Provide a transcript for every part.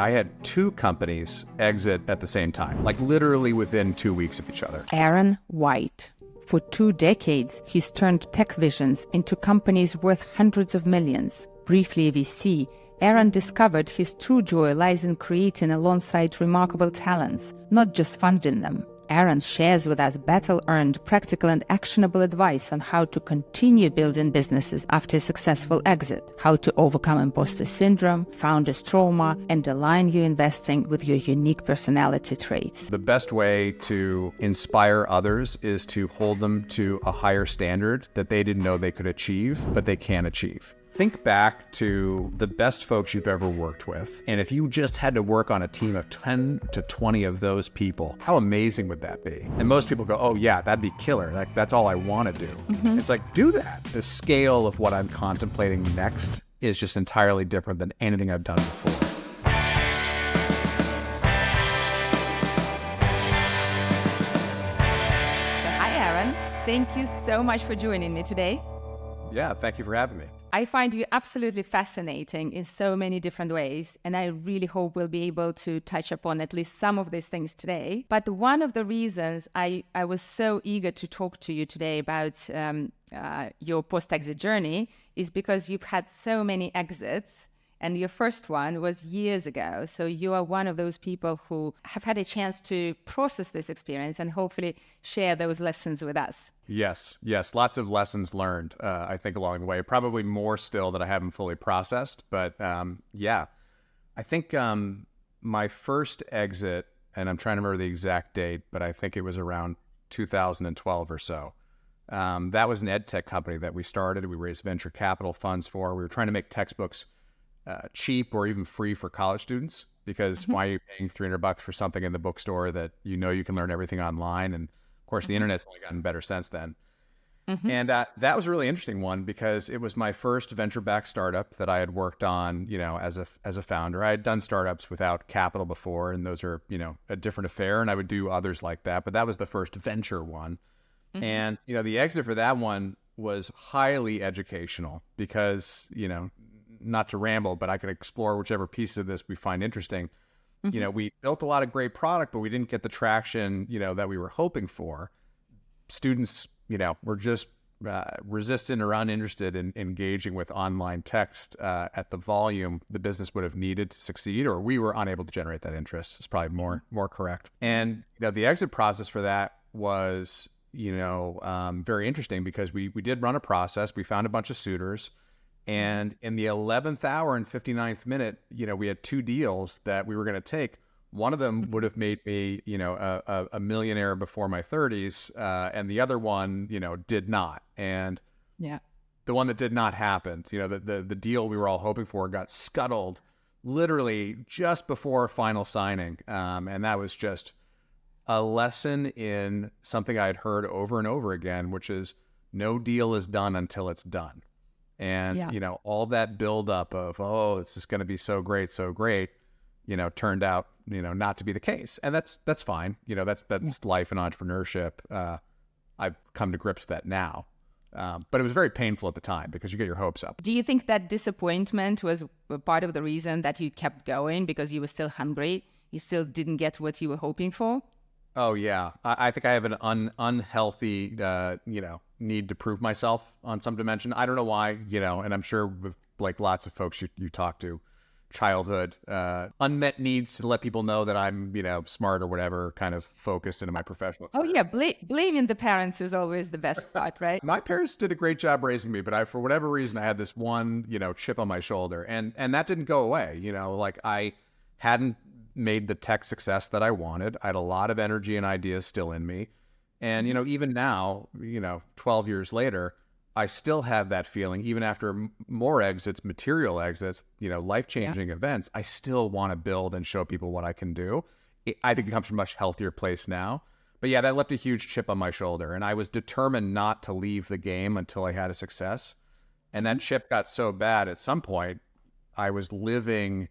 I had two companies exit at the same time, like literally within 2 weeks of each other. Aaron White. For 2 decades, he's turned tech visions into companies worth hundreds of millions. Briefly a VC, Aaron discovered his true joy lies in creating alongside remarkable talents, not just funding them. Aaron shares with us battle-earned, practical and actionable advice on how to continue building businesses after a successful exit, how to overcome imposter syndrome, founder's trauma, and align your investing with your unique personality traits. The best way to inspire others is to hold them to a higher standard that they didn't know they could achieve, but they can achieve. Think back to the best folks you've ever worked with. And if you just had to work on a team of 10 to 20 of those people, how amazing would that be? And most people go, oh yeah, that'd be killer. That's all I want to do. It's like, do that. The scale of what I'm contemplating next is just entirely different than anything I've done before. Hi, Aaron. Thank you so much for joining me today. Yeah, thank you for having me. I find you absolutely fascinating in so many different ways, and I really hope we'll be able to touch upon at least some of these things today. But one of the reasons I was so eager to talk to you today about your post-exit journey is because you've had so many exits, and your first one was years ago. So you are one of those people who have had a chance to process this experience and hopefully share those lessons with us. Yes. Lots of lessons learned, I think, along the way. Probably more still that I haven't fully processed. But yeah, I think my first exit, and I'm trying to remember the exact date, but I think it was around 2012 or so. That was an ed tech company that we started. We raised venture capital funds for. We were trying to make textbooks cheap or even free for college students, because why are you paying $300 for something in the bookstore that you know you can learn everything online? And of course, the internet's only gotten better since then. And that was a really interesting one because it was my first venture-backed startup that I had worked on, as a founder. I had done startups without capital before, and those are, a different affair, and I would do others like that. But that was the first venture one. And, the exit for that one was highly educational because, not to ramble, but I could explore whichever piece of this we find interesting. We built a lot of great product, but we didn't get the traction, that we were hoping for. Students, were just resistant or uninterested in engaging with online text at the volume the business would have needed to succeed, or we were unable to generate that interest. It's probably more correct. And, the exit process for that was, very interesting because we did run a process. We found a bunch of suitors. And in the 11th hour and 59th minute, we had two deals that we were going to take. One of them would have made me, a millionaire before my 30s. And the other one, did not. And the one that did not happen, the deal we were all hoping for got scuttled literally just before final signing. And that was just a lesson in something I had heard over and over again, which is no deal is done until it's done. And, all that buildup of, this is going to be so great, turned out, not to be the case. And that's fine. That's life and entrepreneurship. I've come to grips with that now. But it was very painful at the time because you get your hopes up. Do you think that disappointment was part of the reason that you kept going because you were still hungry? You still didn't get what you were hoping for? Oh, yeah. I think I have an unhealthy, need to prove myself on some dimension. I don't know why, and I'm sure with like lots of folks you talk to, childhood, unmet needs to let people know that I'm, smart or whatever, kind of focused into my professional career. Oh, yeah. Blaming the parents is always the best part, right? My parents did a great job raising me, but for whatever reason, I had this one, chip on my shoulder, and that didn't go away. Like I hadn't made the tech success that I wanted. I had a lot of energy and ideas still in me. And, even now, 12 years later, I still have that feeling, even after more exits, material exits, life-changing events, I still want to build and show people what I can do. I think it comes from a much healthier place now. But yeah, that left a huge chip on my shoulder. And I was determined not to leave the game until I had a success. And that chip got so bad at some point, I was living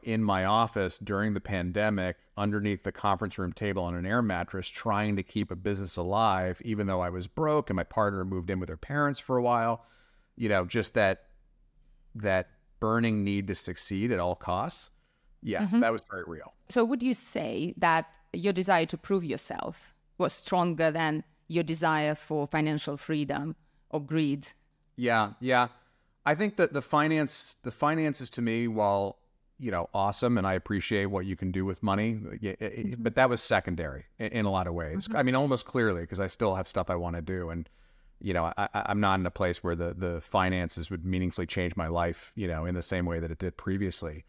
in my office during the pandemic, underneath the conference room table on an air mattress, trying to keep a business alive, even though I was broke and my partner moved in with her parents for a while. Just that burning need to succeed at all costs. Yeah, that was very real. So would you say that your desire to prove yourself was stronger than your desire for financial freedom or greed? Yeah, yeah. I think that the finances to me, while awesome, and I appreciate what you can do with money, but that was secondary in a lot of ways. I mean, almost clearly, because I still have stuff I want to do, and I'm not in a place where the finances would meaningfully change my life, in the same way that it did previously.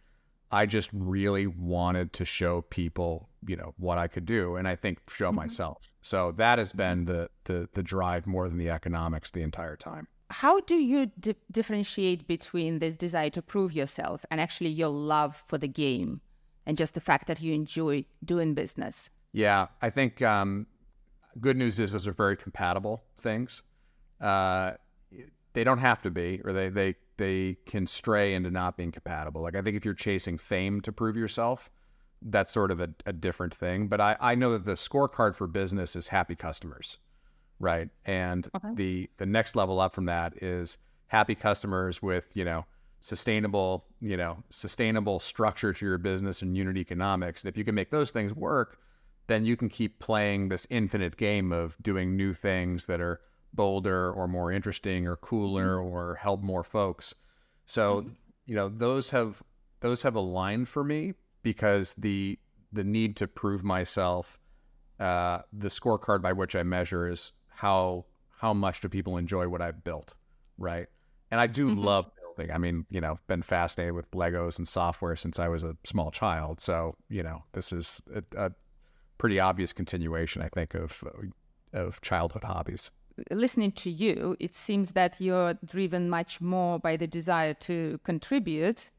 I just really wanted to show people, what I could do, and I think show myself. So that has been the drive more than the economics the entire time. How do you differentiate between this desire to prove yourself and actually your love for the game and just the fact that you enjoy doing business? Yeah, I think good news is those are very compatible things. They don't have to be, or they can stray into not being compatible. Like, I think if you're chasing fame to prove yourself, that's sort of a different thing. But I know that the scorecard for business is happy customers, right? And the next level up from that is happy customers with, sustainable structure to your business and unit economics. And if you can make those things work, then you can keep playing this infinite game of doing new things that are bolder or more interesting or cooler or help more folks. So, those have aligned for me, because the need to prove myself, the scorecard by which I measure is how much do people enjoy what I've built, right? And I do love building. I mean, been fascinated with Legos and software since I was a small child. So, this is a pretty obvious continuation, I think, of childhood hobbies. Listening to you, it seems that you're driven much more by the desire to contribute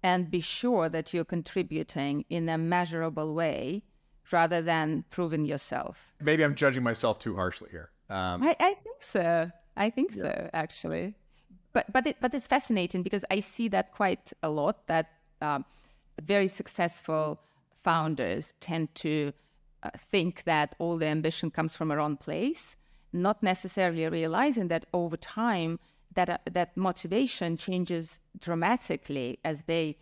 and be sure that you're contributing in a measurable way rather than proving yourself. Maybe I'm judging myself too harshly here. I think so. I think so, actually. But it's fascinating, because I see that quite a lot, that very successful founders tend to think that all the ambition comes from a wrong place, not necessarily realizing that over time that motivation changes dramatically as they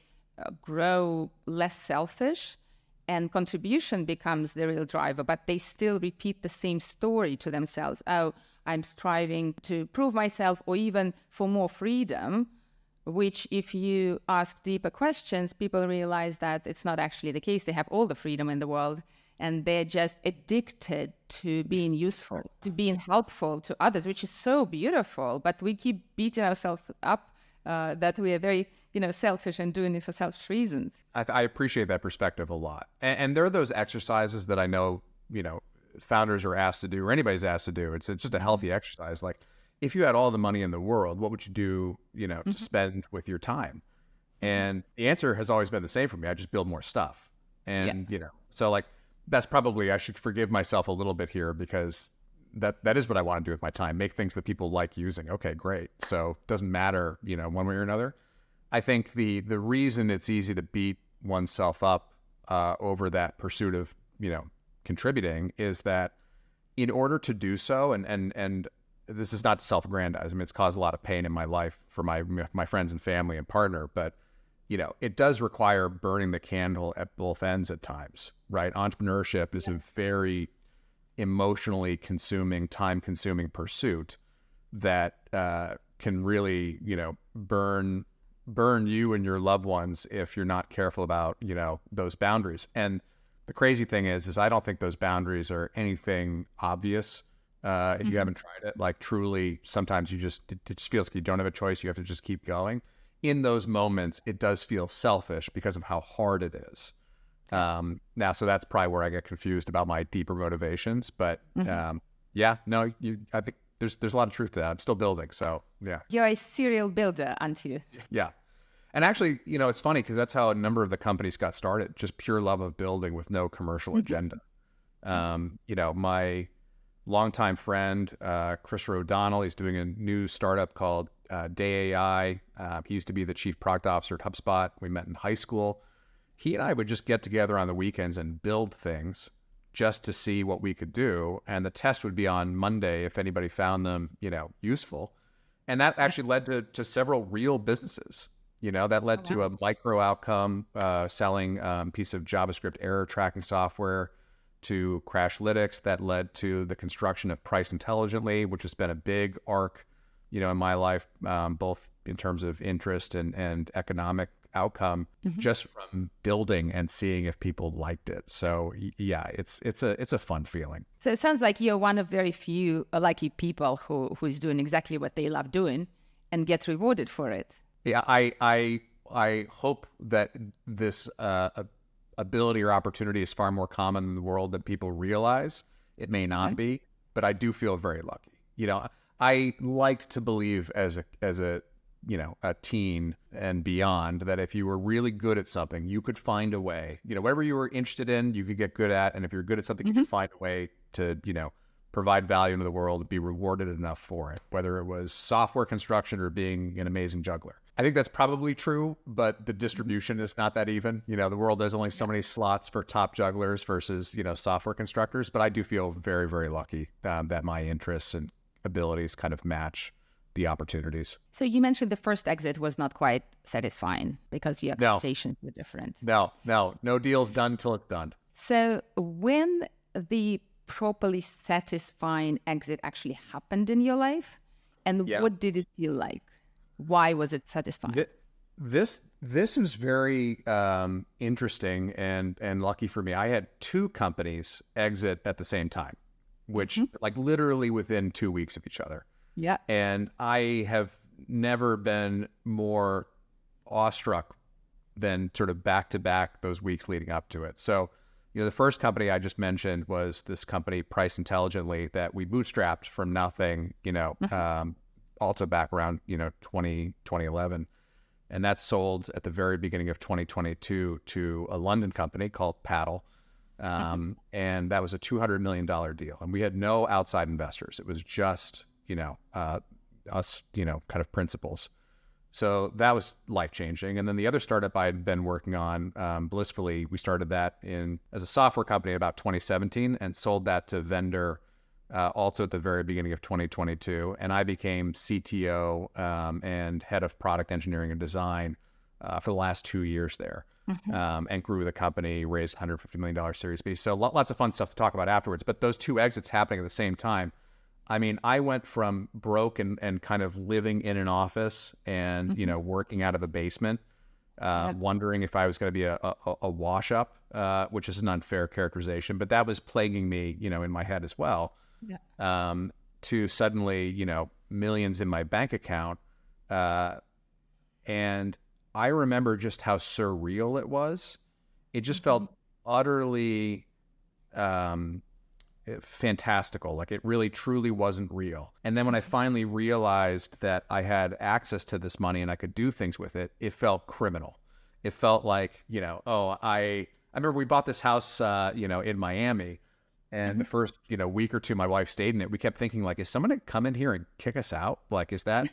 grow less selfish, and contribution becomes the real driver, but they still repeat the same story to themselves. Oh, I'm striving to prove myself, or even for more freedom, which, if you ask deeper questions, people realize that it's not actually the case. They have all the freedom in the world, and they're just addicted to being useful, to being helpful to others, which is so beautiful. But we keep beating ourselves up that we are very, selfish and doing it for selfish reasons. I appreciate that perspective a lot. And there are those exercises that I know, founders are asked to do, or anybody's asked to do. It's just a healthy exercise. Like, if you had all the money in the world, what would you do, to spend with your time? And the answer has always been the same for me. I just build more stuff. And, so like, that's probably, I should forgive myself a little bit here, because that is what I want to do with my time. Make things that people like using. Okay, great. So it doesn't matter, one way or another. I think the reason it's easy to beat oneself up over that pursuit of, contributing, is that in order to do so, and this is not to self-aggrandize. I mean, it's caused a lot of pain in my life for my friends and family and partner, but it does require burning the candle at both ends at times, right? Entrepreneurship is a very emotionally consuming, time-consuming pursuit that can really, burn you and your loved ones if you're not careful about, those boundaries. And the crazy thing is I don't think those boundaries are anything obvious. If you haven't tried it, like, truly, sometimes it just feels like you don't have a choice. You have to just keep going. In those moments, it does feel selfish because of how hard it is. Now, so that's probably where I get confused about my deeper motivations. But I think there's a lot of truth to that. I'm still building. So yeah. You're a serial builder, aren't you? Yeah. And actually, it's funny, because that's how a number of the companies got started, just pure love of building with no commercial agenda. My longtime friend, Chris O'Donnell, he's doing a new startup called Day AI. He used to be the chief product officer at HubSpot. We met in high school. He and I would just get together on the weekends and build things just to see what we could do. And the test would be on Monday if anybody found them, useful. And that actually led to several real businesses. That led Oh, to wow. a micro outcome, selling piece of JavaScript error tracking software to Crashlytics. That led to the construction of Price Intelligently, which has been a big arc, in my life, both in terms of interest and economic outcome, just from building and seeing if people liked it. So yeah, it's a fun feeling. So it sounds like you're one of very few lucky people who is doing exactly what they love doing and gets rewarded for it. Yeah, I hope that this ability or opportunity is far more common in the world than people realize. It may not be, but I do feel very lucky. I liked to believe as a a teen and beyond, that if you were really good at something, you could find a way. Whatever you were interested in, you could get good at, and if you're good at something, you could find a way to provide value to the world and be rewarded enough for it, whether it was software construction or being an amazing juggler. I think that's probably true, but the distribution is not that even. The world has only so many slots for top jugglers versus, software constructors. But I do feel very, very lucky that my interests and abilities kind of match the opportunities. So you mentioned the first exit was not quite satisfying because your expectations were different. No deal's done till it's done. So when the properly satisfying exit actually happened in your life, and what did it feel like? Why was it satisfying? This is very interesting and lucky for me. I had 2 companies exit at the same time, which like literally within 2 weeks of each other. Yeah. And I have never been more awestruck than sort of back to back those weeks leading up to it. So, the first company I just mentioned was this company, Price Intelligently, that we bootstrapped from nothing, also back around, 2011. And that sold at the very beginning of 2022 to a London company called Paddle. And that was a $200 million deal. And we had no outside investors. It was just, us, kind of principals. So that was life-changing. And then the other startup I had been working on, Blissfully, we started that as a software company in about 2017 and sold that to vendor also at the very beginning of 2022. And I became CTO and head of product engineering and design for the last 2 years there, and grew the company, raised $150 million Series B. So lots of fun stuff to talk about afterwards. But those 2 exits happening at the same time, I mean, I went from broke and kind of living in an office and, working out of a basement, wondering if I was going to be a wash up, which is an unfair characterization, but that was plaguing me, in my head as well, to suddenly, millions in my bank account. And I remember just how surreal it was. It just felt utterly fantastical. Like it really truly wasn't real. And then when I finally realized that I had access to this money and I could do things with it, it felt criminal. It felt like, I remember we bought this house, in Miami, and the first, week or two my wife stayed in it, we kept thinking like, is someone going to come in here and kick us out? Like, is that,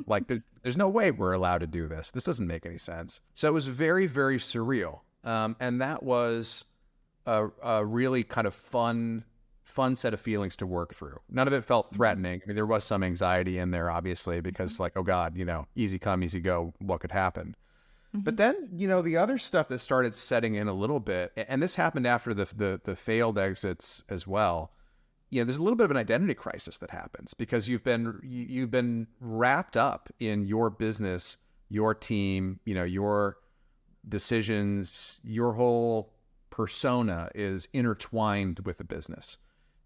like there's no way we're allowed to do this. This doesn't make any sense. So it was very, very surreal. And that was a really kind of fun set of feelings to work through. None of it felt threatening. I mean, there was some anxiety in there, obviously, because like, oh God, easy come, easy go, what could happen? But then, the other stuff that started setting in a little bit, and this happened after the failed exits as well. There's a little bit of an identity crisis that happens because you've been wrapped up in your business, your team, your decisions, your whole persona is intertwined with the business.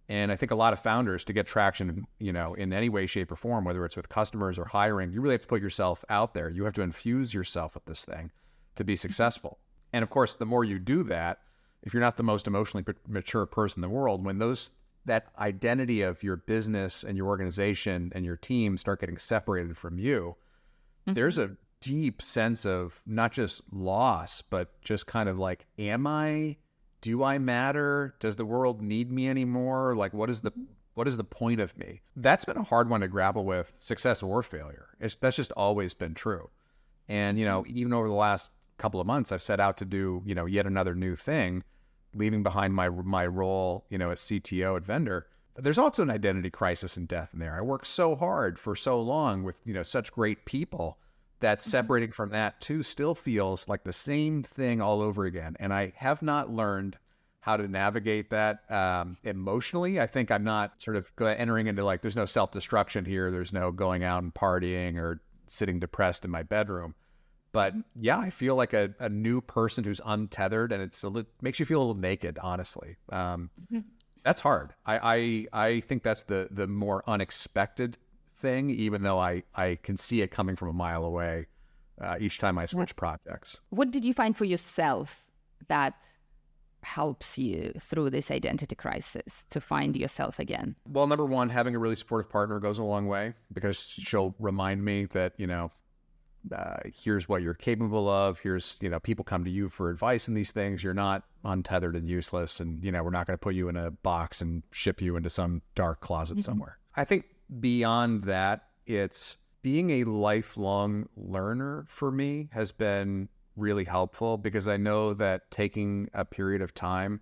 And I think a lot of founders, to get traction, in any way, shape, or form, whether it's with customers or hiring, you really have to put yourself out there. You have to infuse yourself with this thing to be successful. And of course, the more you do that, if you're not the most emotionally mature person in the world, when that identity of your business and your organization and your team start getting separated from you, there's a deep sense of not just loss, but just kind of like, do I matter? Does the world need me anymore? Like, what is the point of me? That's been a hard one to grapple with, success or failure. That's just always been true. And, even over the last couple of months, I've set out to do, yet another new thing, leaving behind my role, as CTO at vendor. There's also an identity crisis and death in there. I worked so hard for so long with, such great people that separating from that too still feels like the same thing all over again. And I have not learned how to navigate that emotionally. I think I'm not sort of entering into like, there's no self-destruction here. There's no going out and partying or sitting depressed in my bedroom. But yeah, I feel like a new person who's untethered, and makes you feel a little naked, honestly. That's hard. I think that's the more unexpected thing, even though I can see it coming from a mile away each time I switch projects. What did you find for yourself that helps you through this identity crisis to find yourself again? Well, number one, having a really supportive partner goes a long way, because she'll remind me that, here's what you're capable of. Here's, people come to you for advice in these things. You're not untethered and useless. And, we're not going to put you in a box and ship you into some dark closet somewhere. I think beyond that, it's being a lifelong learner for me has been really helpful, because I know that taking a period of time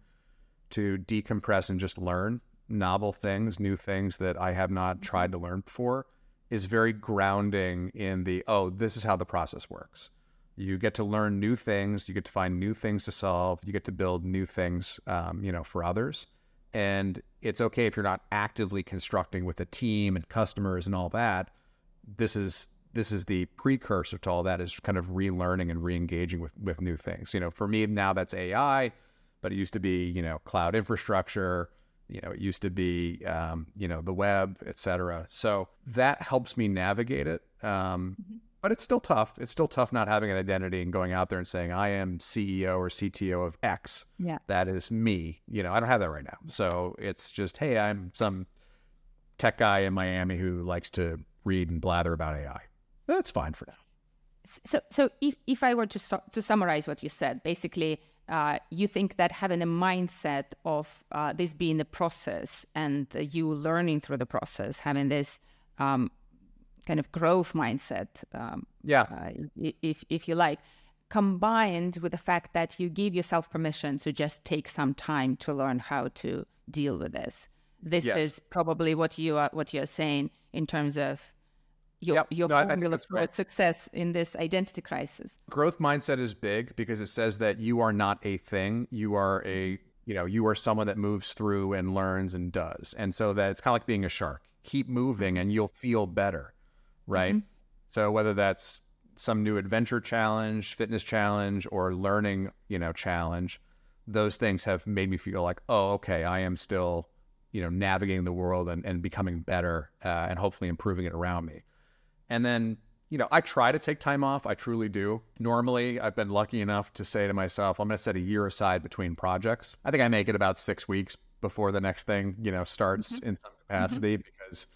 to decompress and just learn novel things, new things that I have not tried to learn before, is very grounding in this is how the process works. You get to learn new things, you get to find new things to solve, you get to build new things, for others. And it's okay if you're not actively constructing with a team and customers and all that. This is the precursor to all that, is kind of relearning and re-engaging with new things. For me now that's AI, but it used to be, cloud infrastructure, it used to be, the web, et cetera. So that helps me navigate it. But it's still tough. It's still tough not having an identity and going out there and saying, I am CEO or CTO of X. Yeah. That is me. I don't have that right now. So it's just, hey, I'm some tech guy in Miami who likes to read and blather about AI. That's fine for now. So if I were to summarize what you said, basically, you think that having a mindset of this being a process and you learning through the process, having this kind of growth mindset, if you like, combined with the fact that you give yourself permission to just take some time to learn how to deal with this. This is probably what you're saying in terms of your formula for success in this identity crisis. Growth mindset is big because it says that you are not a thing. You are you are someone that moves through and learns and does. And so that it's kind of like being a shark. Keep moving and you'll feel better, right? Mm-hmm. So whether that's some new adventure challenge, fitness challenge, or learning, challenge, those things have made me feel like, oh, okay, I am still, navigating the world and becoming better and hopefully improving it around me. And then, I try to take time off. I truly do. Normally, I've been lucky enough to say to myself, I'm going to set a year aside between projects. I think I make it about 6 weeks before the next thing, starts in some capacity, because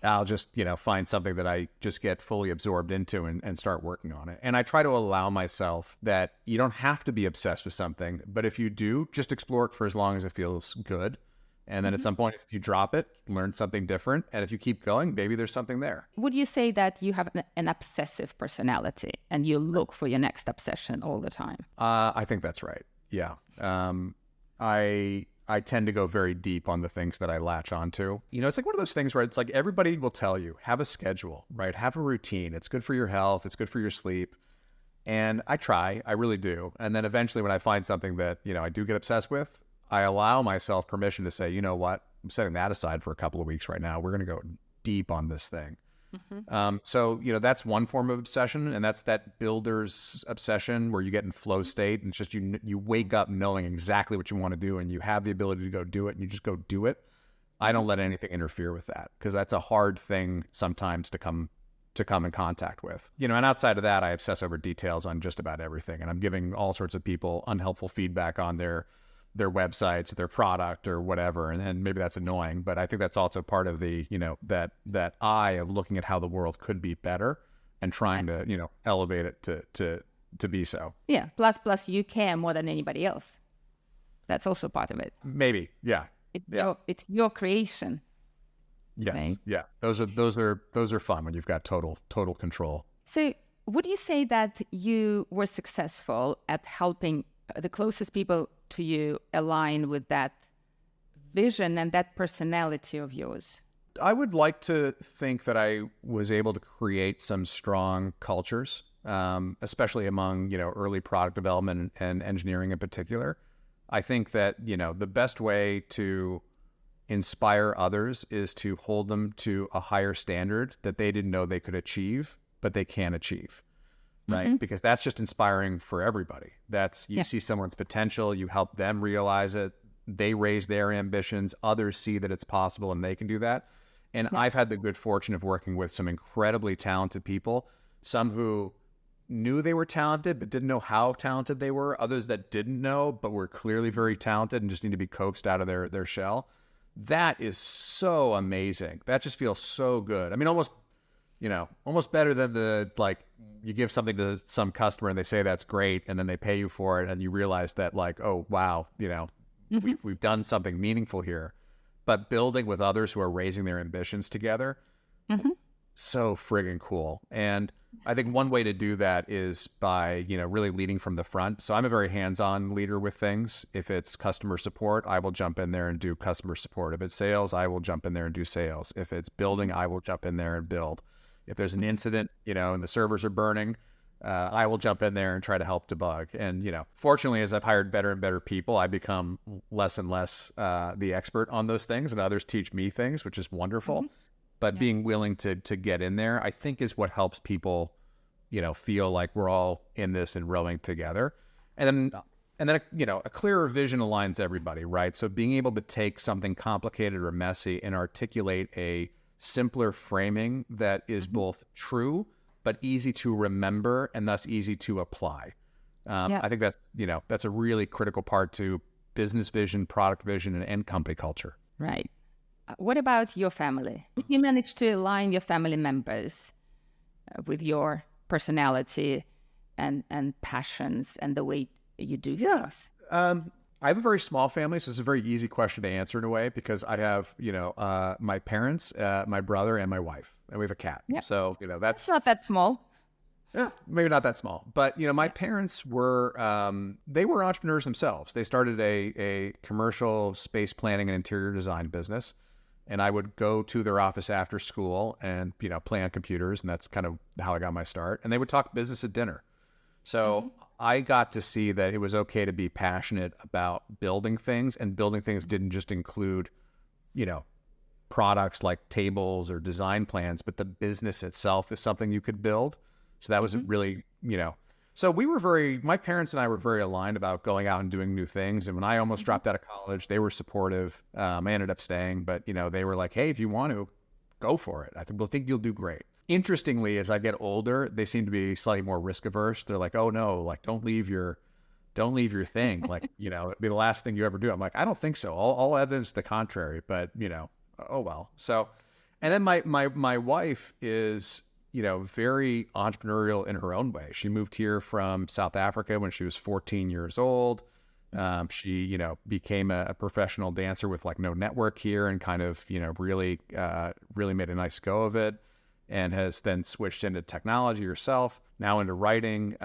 I'll just, find something that I just get fully absorbed into and start working on it. And I try to allow myself that you don't have to be obsessed with something, but if you do, just explore it for as long as it feels good. And then at some point, if you drop it, learn something different. And if you keep going, maybe there's something there. Would you say that you have an obsessive personality and you look for your next obsession all the time? I think that's right. Yeah. I tend to go very deep on the things that I latch onto. It's like one of those things where it's like everybody will tell you, have a schedule, right? Have a routine. It's good for your health. It's good for your sleep. And I try. I really do. And then eventually when I find something that, I do get obsessed with, I allow myself permission to say, you know what, I'm setting that aside for a couple of weeks right now. We're going to go deep on this thing. Mm-hmm. So, that's one form of obsession, and that's that builder's obsession where you get in flow state and it's just you wake up knowing exactly what you want to do and you have the ability to go do it and you just go do it. I don't let anything interfere with that because that's a hard thing sometimes to come in contact with. And outside of that, I obsess over details on just about everything, and I'm giving all sorts of people unhelpful feedback on their websites, their product or whatever. And then maybe that's annoying, but I think that's also part of the, that eye of looking at how the world could be better and trying to, elevate it to be so. Yeah. Plus you care more than anybody else. That's also part of it. Maybe. Yeah. It's your creation. Yes. Right? Yeah. Those are fun when you've got total control. So would you say that you were successful at helping the closest people to you align with that vision and that personality of yours? I would like to think that I was able to create some strong cultures especially among, early product development and engineering in particular. I think that, the best way to inspire others is to hold them to a higher standard that they didn't know they could achieve, but they can achieve, right? Because that's just inspiring for everybody. That's, you see someone's potential, you help them realize it, they raise their ambitions, others see that it's possible and they can do that. And I've had the good fortune of working with some incredibly talented people, some who knew they were talented but didn't know how talented they were, others that didn't know but were clearly very talented and just need to be coaxed out of their shell. That is so amazing. That just feels so good. I mean, almost better than you give something to some customer and they say that's great and then they pay you for it and you realize that oh, wow, we've done something meaningful here. But building with others who are raising their ambitions together, so friggin' cool. And I think one way to do that is by, really leading from the front. So I'm a very hands-on leader with things. If it's customer support, I will jump in there and do customer support. If it's sales, I will jump in there and do sales. If it's building, I will jump in there and build. If there's an incident, and the servers are burning, I will jump in there and try to help debug. And, fortunately, as I've hired better and better people, I become less and less the expert on those things, and others teach me things, which is wonderful. But being willing to get in there, I think, is what helps people, feel like we're all in this and rowing together. And then a clearer vision aligns everybody, right? So being able to take something complicated or messy and articulate a simpler framing that is both true but easy to remember and thus easy to apply. I think that's a really critical part to business vision, product vision, and company culture. Right. What about your family? Did you manage to align your family members with your personality and passions and the way you do things? I have a very small family, so it's a very easy question to answer in a way because I have, my parents, my brother, and my wife, and we have a cat. Yep. So, It's not that small. Yeah, maybe not that small, but my parents were they were entrepreneurs themselves. They started a commercial space planning and interior design business, and I would go to their office after school and play on computers, and that's kind of how I got my start. And they would talk business at dinner, so I got to see that it was okay to be passionate about building things, and building things didn't just include products like tables or design plans, but the business itself is something you could build. So that was really, so my parents and I were very aligned about going out and doing new things. And when I almost dropped out of college, they were supportive. I ended up staying, but, they were like, hey, if you want to, go for it. I think you'll do great. Interestingly, as I get older, they seem to be slightly more risk averse. They're like, oh no, don't leave your thing. It'd be the last thing you ever do. I'm like, I don't think so. All evidence to the contrary, but oh well. So, and then my wife is, very entrepreneurial in her own way. She moved here from South Africa when she was 14 years old. She, became a professional dancer with no network here and kind of, really made a nice go of it, and has then switched into technology herself, now into writing.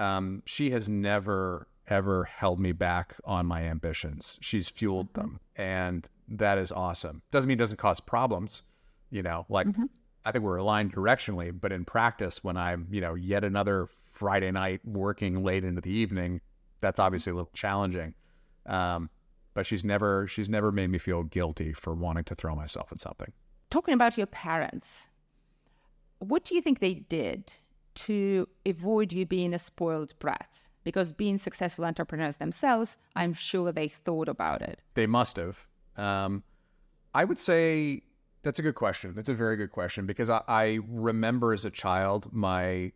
She has never, ever held me back on my ambitions. She's fueled them, and that is awesome. Doesn't mean it doesn't cause problems, I think we're aligned directionally, but in practice, when I'm, yet another Friday night working late into the evening, that's obviously a little challenging. But she's never made me feel guilty for wanting to throw myself at something. Talking about your parents, what do you think they did to avoid you being a spoiled brat? Because being successful entrepreneurs themselves, I'm sure they thought about it. They must have. I would say that's a good question. That's a very good question, because I remember as a child my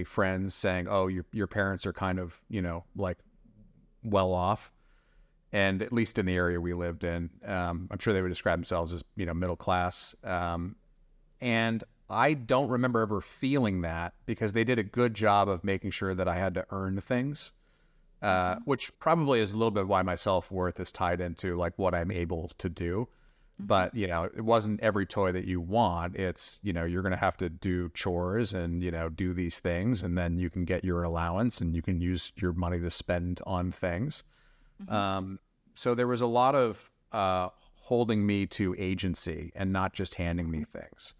friends saying, "Oh, your parents are kind of well off," and at least in the area we lived in, I'm sure they would describe themselves as middle class. And I don't remember ever feeling that, because they did a good job of making sure that I had to earn things, which probably is a little bit why my self-worth is tied into what I'm able to do. But, it wasn't every toy that you want. It's, you're going to have to do chores and, do these things, and then you can get your allowance and you can use your money to spend on things. So there was a lot of holding me to agency and not just handing me things.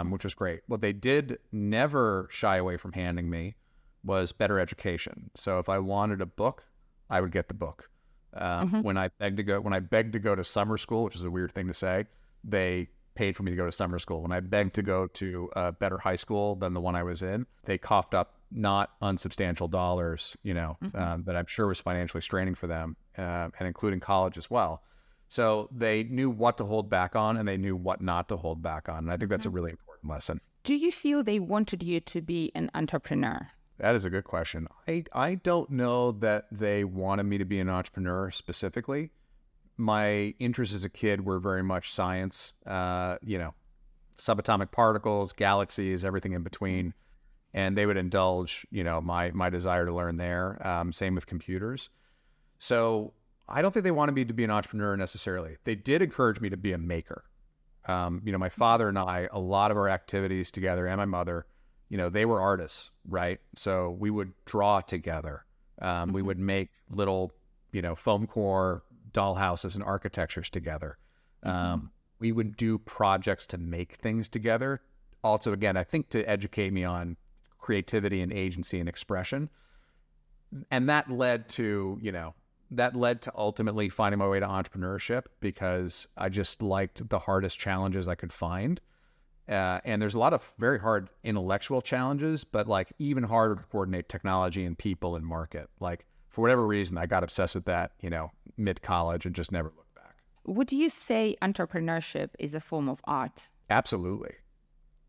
which was great. What they did never shy away from handing me was better education. So if I wanted a book, I would get the book. When I begged to go to summer school, which is a weird thing to say, they paid for me to go to summer school. When I begged to go to a better high school than the one I was in, they coughed up not unsubstantial dollars, that I'm sure was financially straining for them, and including college as well. So they knew what to hold back on and they knew what not to hold back on. And I think that's a really important lesson. Do you feel they wanted you to be an entrepreneur? That is a good question. I don't know that they wanted me to be an entrepreneur specifically. My interests as a kid were very much science, subatomic particles, galaxies, everything in between. And they would indulge, my desire to learn there. Same with computers. So I don't think they wanted me to be an entrepreneur necessarily. They did encourage me to be a maker. My father and I, a lot of our activities together, and my mother, they were artists, right? So we would draw together. We would make little, foam core dollhouses and architectures together. We would do projects to make things together. Also, again, I think to educate me on creativity and agency and expression. And that led to ultimately finding my way to entrepreneurship because I just liked the hardest challenges I could find. And there's a lot of very hard intellectual challenges, but like even harder to coordinate technology and people and market. Like for whatever reason, I got obsessed with that, mid-college and just never looked back. Would you say entrepreneurship is a form of art? Absolutely.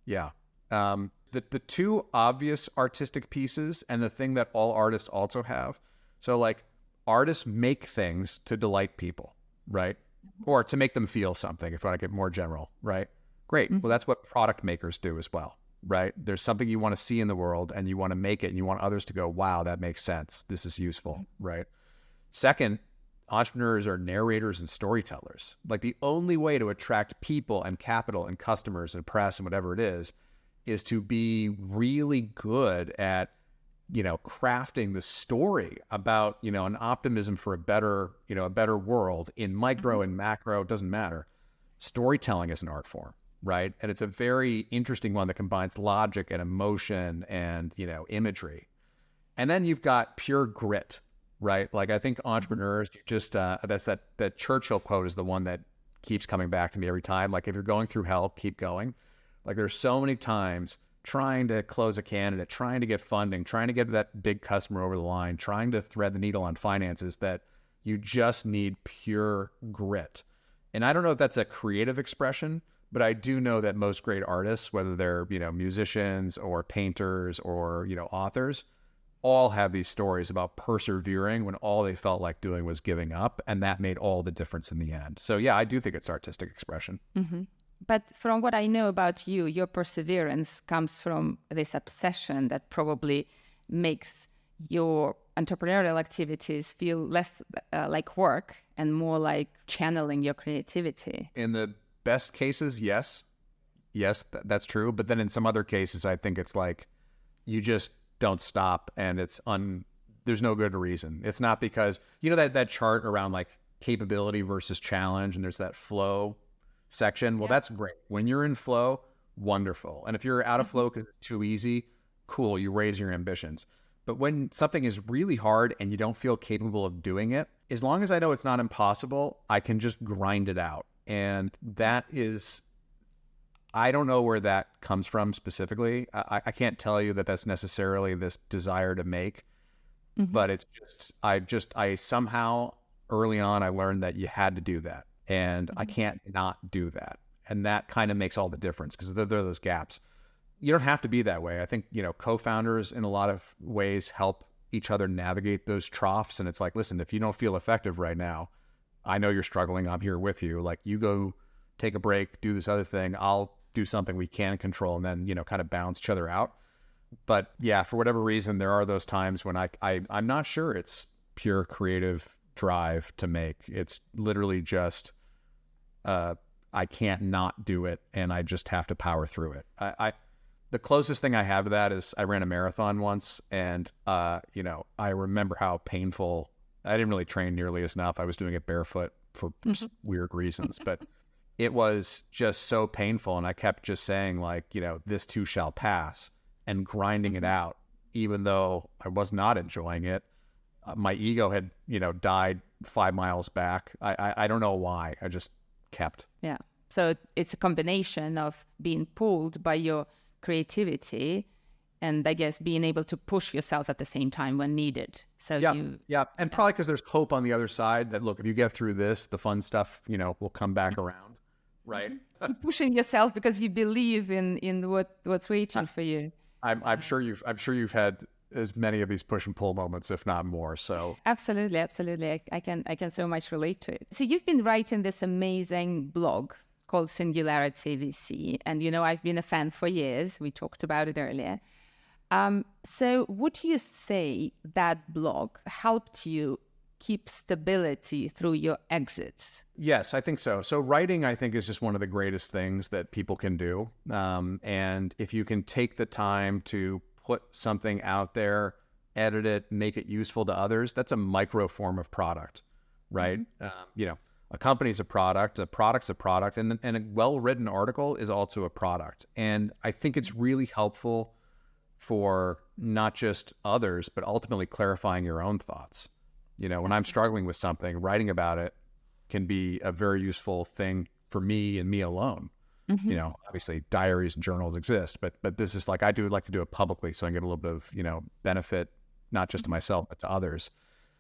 Yeah. The two obvious artistic pieces and the thing that all artists also have. So like artists make things to delight people, right? Or to make them feel something, if I want to get more general, right? Great. Well, that's what product makers do as well, right? There's something you want to see in the world and you want to make it and you want others to go, wow, that makes sense. This is useful, right? Second, entrepreneurs are narrators and storytellers. Like the only way to attract people and capital and customers and press and whatever it is to be really good at, crafting the story about, an optimism for a better world in micro and macro, it doesn't matter. Storytelling is an art form, right? And it's a very interesting one that combines logic and emotion and, imagery. And then you've got pure grit, right? Like I think entrepreneurs, that's that Churchill quote is the one that keeps coming back to me every time. Like if you're going through hell, keep going. Like there's so many times trying to close a candidate, trying to get funding, trying to get that big customer over the line, trying to thread the needle on finances that you just need pure grit. And I don't know if that's a creative expression, but I do know that most great artists, whether they're, musicians or painters or, authors, all have these stories about persevering when all they felt like doing was giving up. And that made all the difference in the end. So yeah, I do think it's artistic expression. Mm-hmm. But from what I know about you, your perseverance comes from this obsession that probably makes your entrepreneurial activities feel less like work and more like channeling your creativity. In the best cases, yes. Yes, that's true. But then in some other cases, I think it's like you just don't stop and there's no good reason. It's not because, that chart around like capability versus challenge and there's that flow section. Well, that's great. When you're in flow, wonderful. And if you're out of flow because it's too easy, cool, you raise your ambitions. But when something is really hard and you don't feel capable of doing it, as long as I know it's not impossible, I can just grind it out. And that is, I don't know where that comes from specifically. I can't tell you that that's necessarily this desire to make, but it's just, I somehow early on, I learned that you had to do that. And I can't not do that. And that kind of makes all the difference because there are those gaps. You don't have to be that way. I think, co-founders in a lot of ways help each other navigate those troughs. And it's like, listen, if you don't feel effective right now, I know you're struggling. I'm here with you. Like you go take a break, do this other thing. I'll do something we can control and then, kind of balance each other out. But yeah, for whatever reason, there are those times when I'm not sure it's pure creative drive to make. It's literally just, I can't not do it and I just have to power through it. The closest thing I have to that is I ran a marathon once and, I remember how painful, I didn't really train nearly enough. I was doing it barefoot for weird reasons, but it was just so painful. And I kept just saying like, this too shall pass, and grinding it out, even though I was not enjoying it. My ego had, died 5 miles back. I don't know why. I just kept. Yeah. So it's a combination of being pulled by your creativity and I guess being able to push yourself at the same time when needed. So And probably because there's hope on the other side that, look, if you get through this, the fun stuff, will come back around. Right. Pushing yourself because you believe in what's waiting for you. I'm sure you've had as many of these push and pull moments, if not more. So absolutely. I can so much relate to it. So you've been writing this amazing blog called Singularity VC, and I've been a fan for years. We talked about it earlier. So would you say that blog helped you keep stability through your exits? Yes, I think so. So writing, I think, is just one of the greatest things that people can do. And if you can take the time to put something out there, edit it, make it useful to others, that's a micro form of product, right? A company's a product's a product, and a well-written article is also a product. And I think it's really helpful for not just others, but ultimately clarifying your own thoughts. When I'm struggling with something, writing about it can be a very useful thing for me and me alone. Obviously diaries and journals exist, but this is like, I do like to do it publicly so I can get a little bit of, benefit, not just to myself, but to others.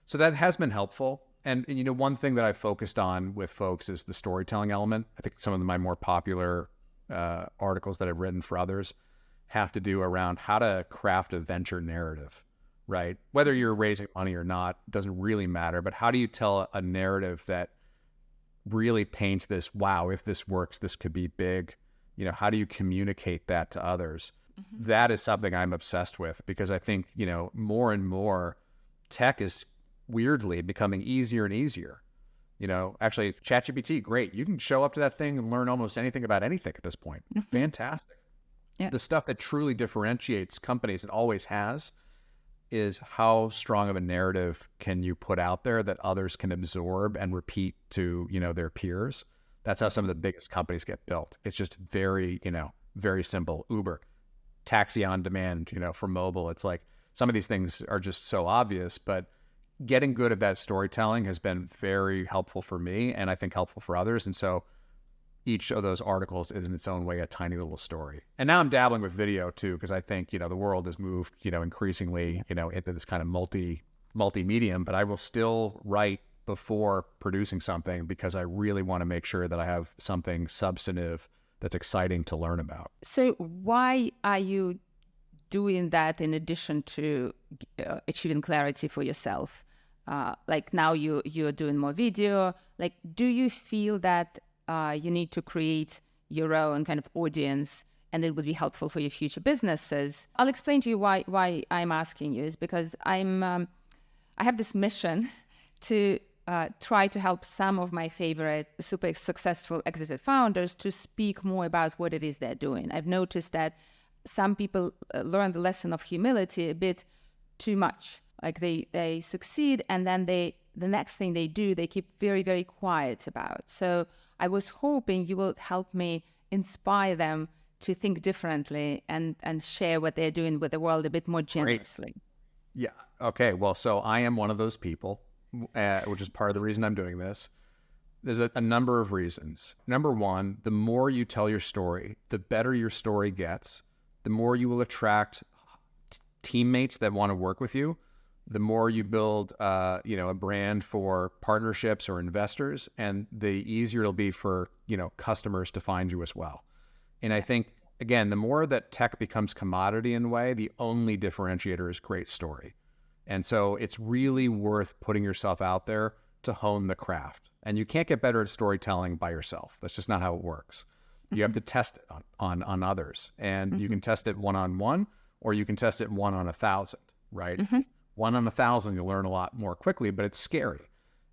So that has been helpful. And one thing that I've focused on with folks is the storytelling element. I think some of my more popular articles that I've written for others have to do around how to craft a venture narrative, right? Whether you're raising money or not, doesn't really matter. But how do you tell a narrative that really paints this, wow, if this works, this could be big? How do you communicate that to others? That is something I'm obsessed with, because I think, more and more tech is weirdly becoming easier and easier. Actually, ChatGPT, great. You can show up to that thing and learn almost anything about anything at this point. Fantastic. Yeah. The stuff that truly differentiates companies, and always has, is how strong of a narrative can you put out there that others can absorb and repeat to, their peers. That's how some of the biggest companies get built. It's just very, very simple. Uber, taxi on demand, for mobile. It's like some of these things are just so obvious, but getting good at that storytelling has been very helpful for me, and I think helpful for others. And so each of those articles is in its own way a tiny little story. And now I'm dabbling with video too, because I think, the world has moved, increasingly, into this kind of multi-medium, but I will still write before producing something, because I really want to make sure that I have something substantive that's exciting to learn about. So why are you doing that in addition to achieving clarity for yourself? Like now you're doing more video. Like, do you feel that you need to create your own kind of audience and it would be helpful for your future businesses? I'll explain to you why I'm asking you, is because I have this mission to try to help some of my favorite super successful exited founders to speak more about what it is they're doing. I've noticed that some people learn the lesson of humility a bit too much. Like they succeed, and then the next thing they do, they keep very, very quiet about. So I was hoping you will help me inspire them to think differently and share what they're doing with the world a bit more generously. Great. Yeah. Okay. Well, so I am one of those people, which is part of the reason I'm doing this. There's a number of reasons. Number one, the more you tell your story, the better your story gets, the more you will attract teammates that want to work with you, the more you build, a brand for partnerships or investors, and the easier it'll be for, customers to find you as well. And I think, again, the more that tech becomes commodity in a way, the only differentiator is great story. And so it's really worth putting yourself out there to hone the craft. And you can't get better at storytelling by yourself. That's just not how it works. You have to test it on others. And you can test it one-on-one, or you can test it 1 on 1,000, right? 1 on 1,000, you'll learn a lot more quickly, but it's scary.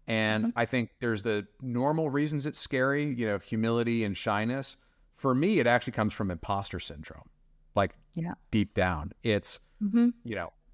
And I think there's the normal reasons it's scary, humility and shyness. For me, it actually comes from imposter syndrome, like deep down. It's,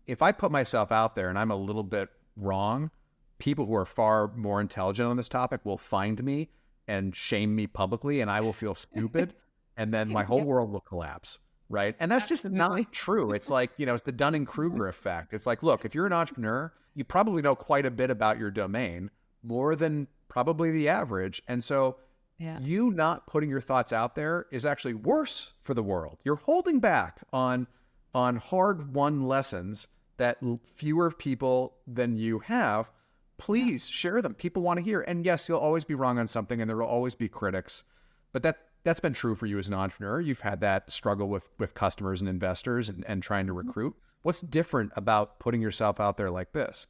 if I put myself out there and I'm a little bit wrong, people who are far more intelligent on this topic will find me and shame me publicly, and I will feel stupid, and then my whole world will collapse, right? And that's just not true. It's like, it's the Dunning-Kruger effect. It's like, look, if you're an entrepreneur, you probably know quite a bit about your domain, more than probably the average. And so you not putting your thoughts out there is actually worse for the world. You're holding back on hard-won lessons that fewer people than you have. Please share them. People want to hear. And yes, you'll always be wrong on something, and there will always be critics. But that's been true for you as an entrepreneur. You've had that struggle with customers and investors and trying to recruit. What's different about putting yourself out there like this?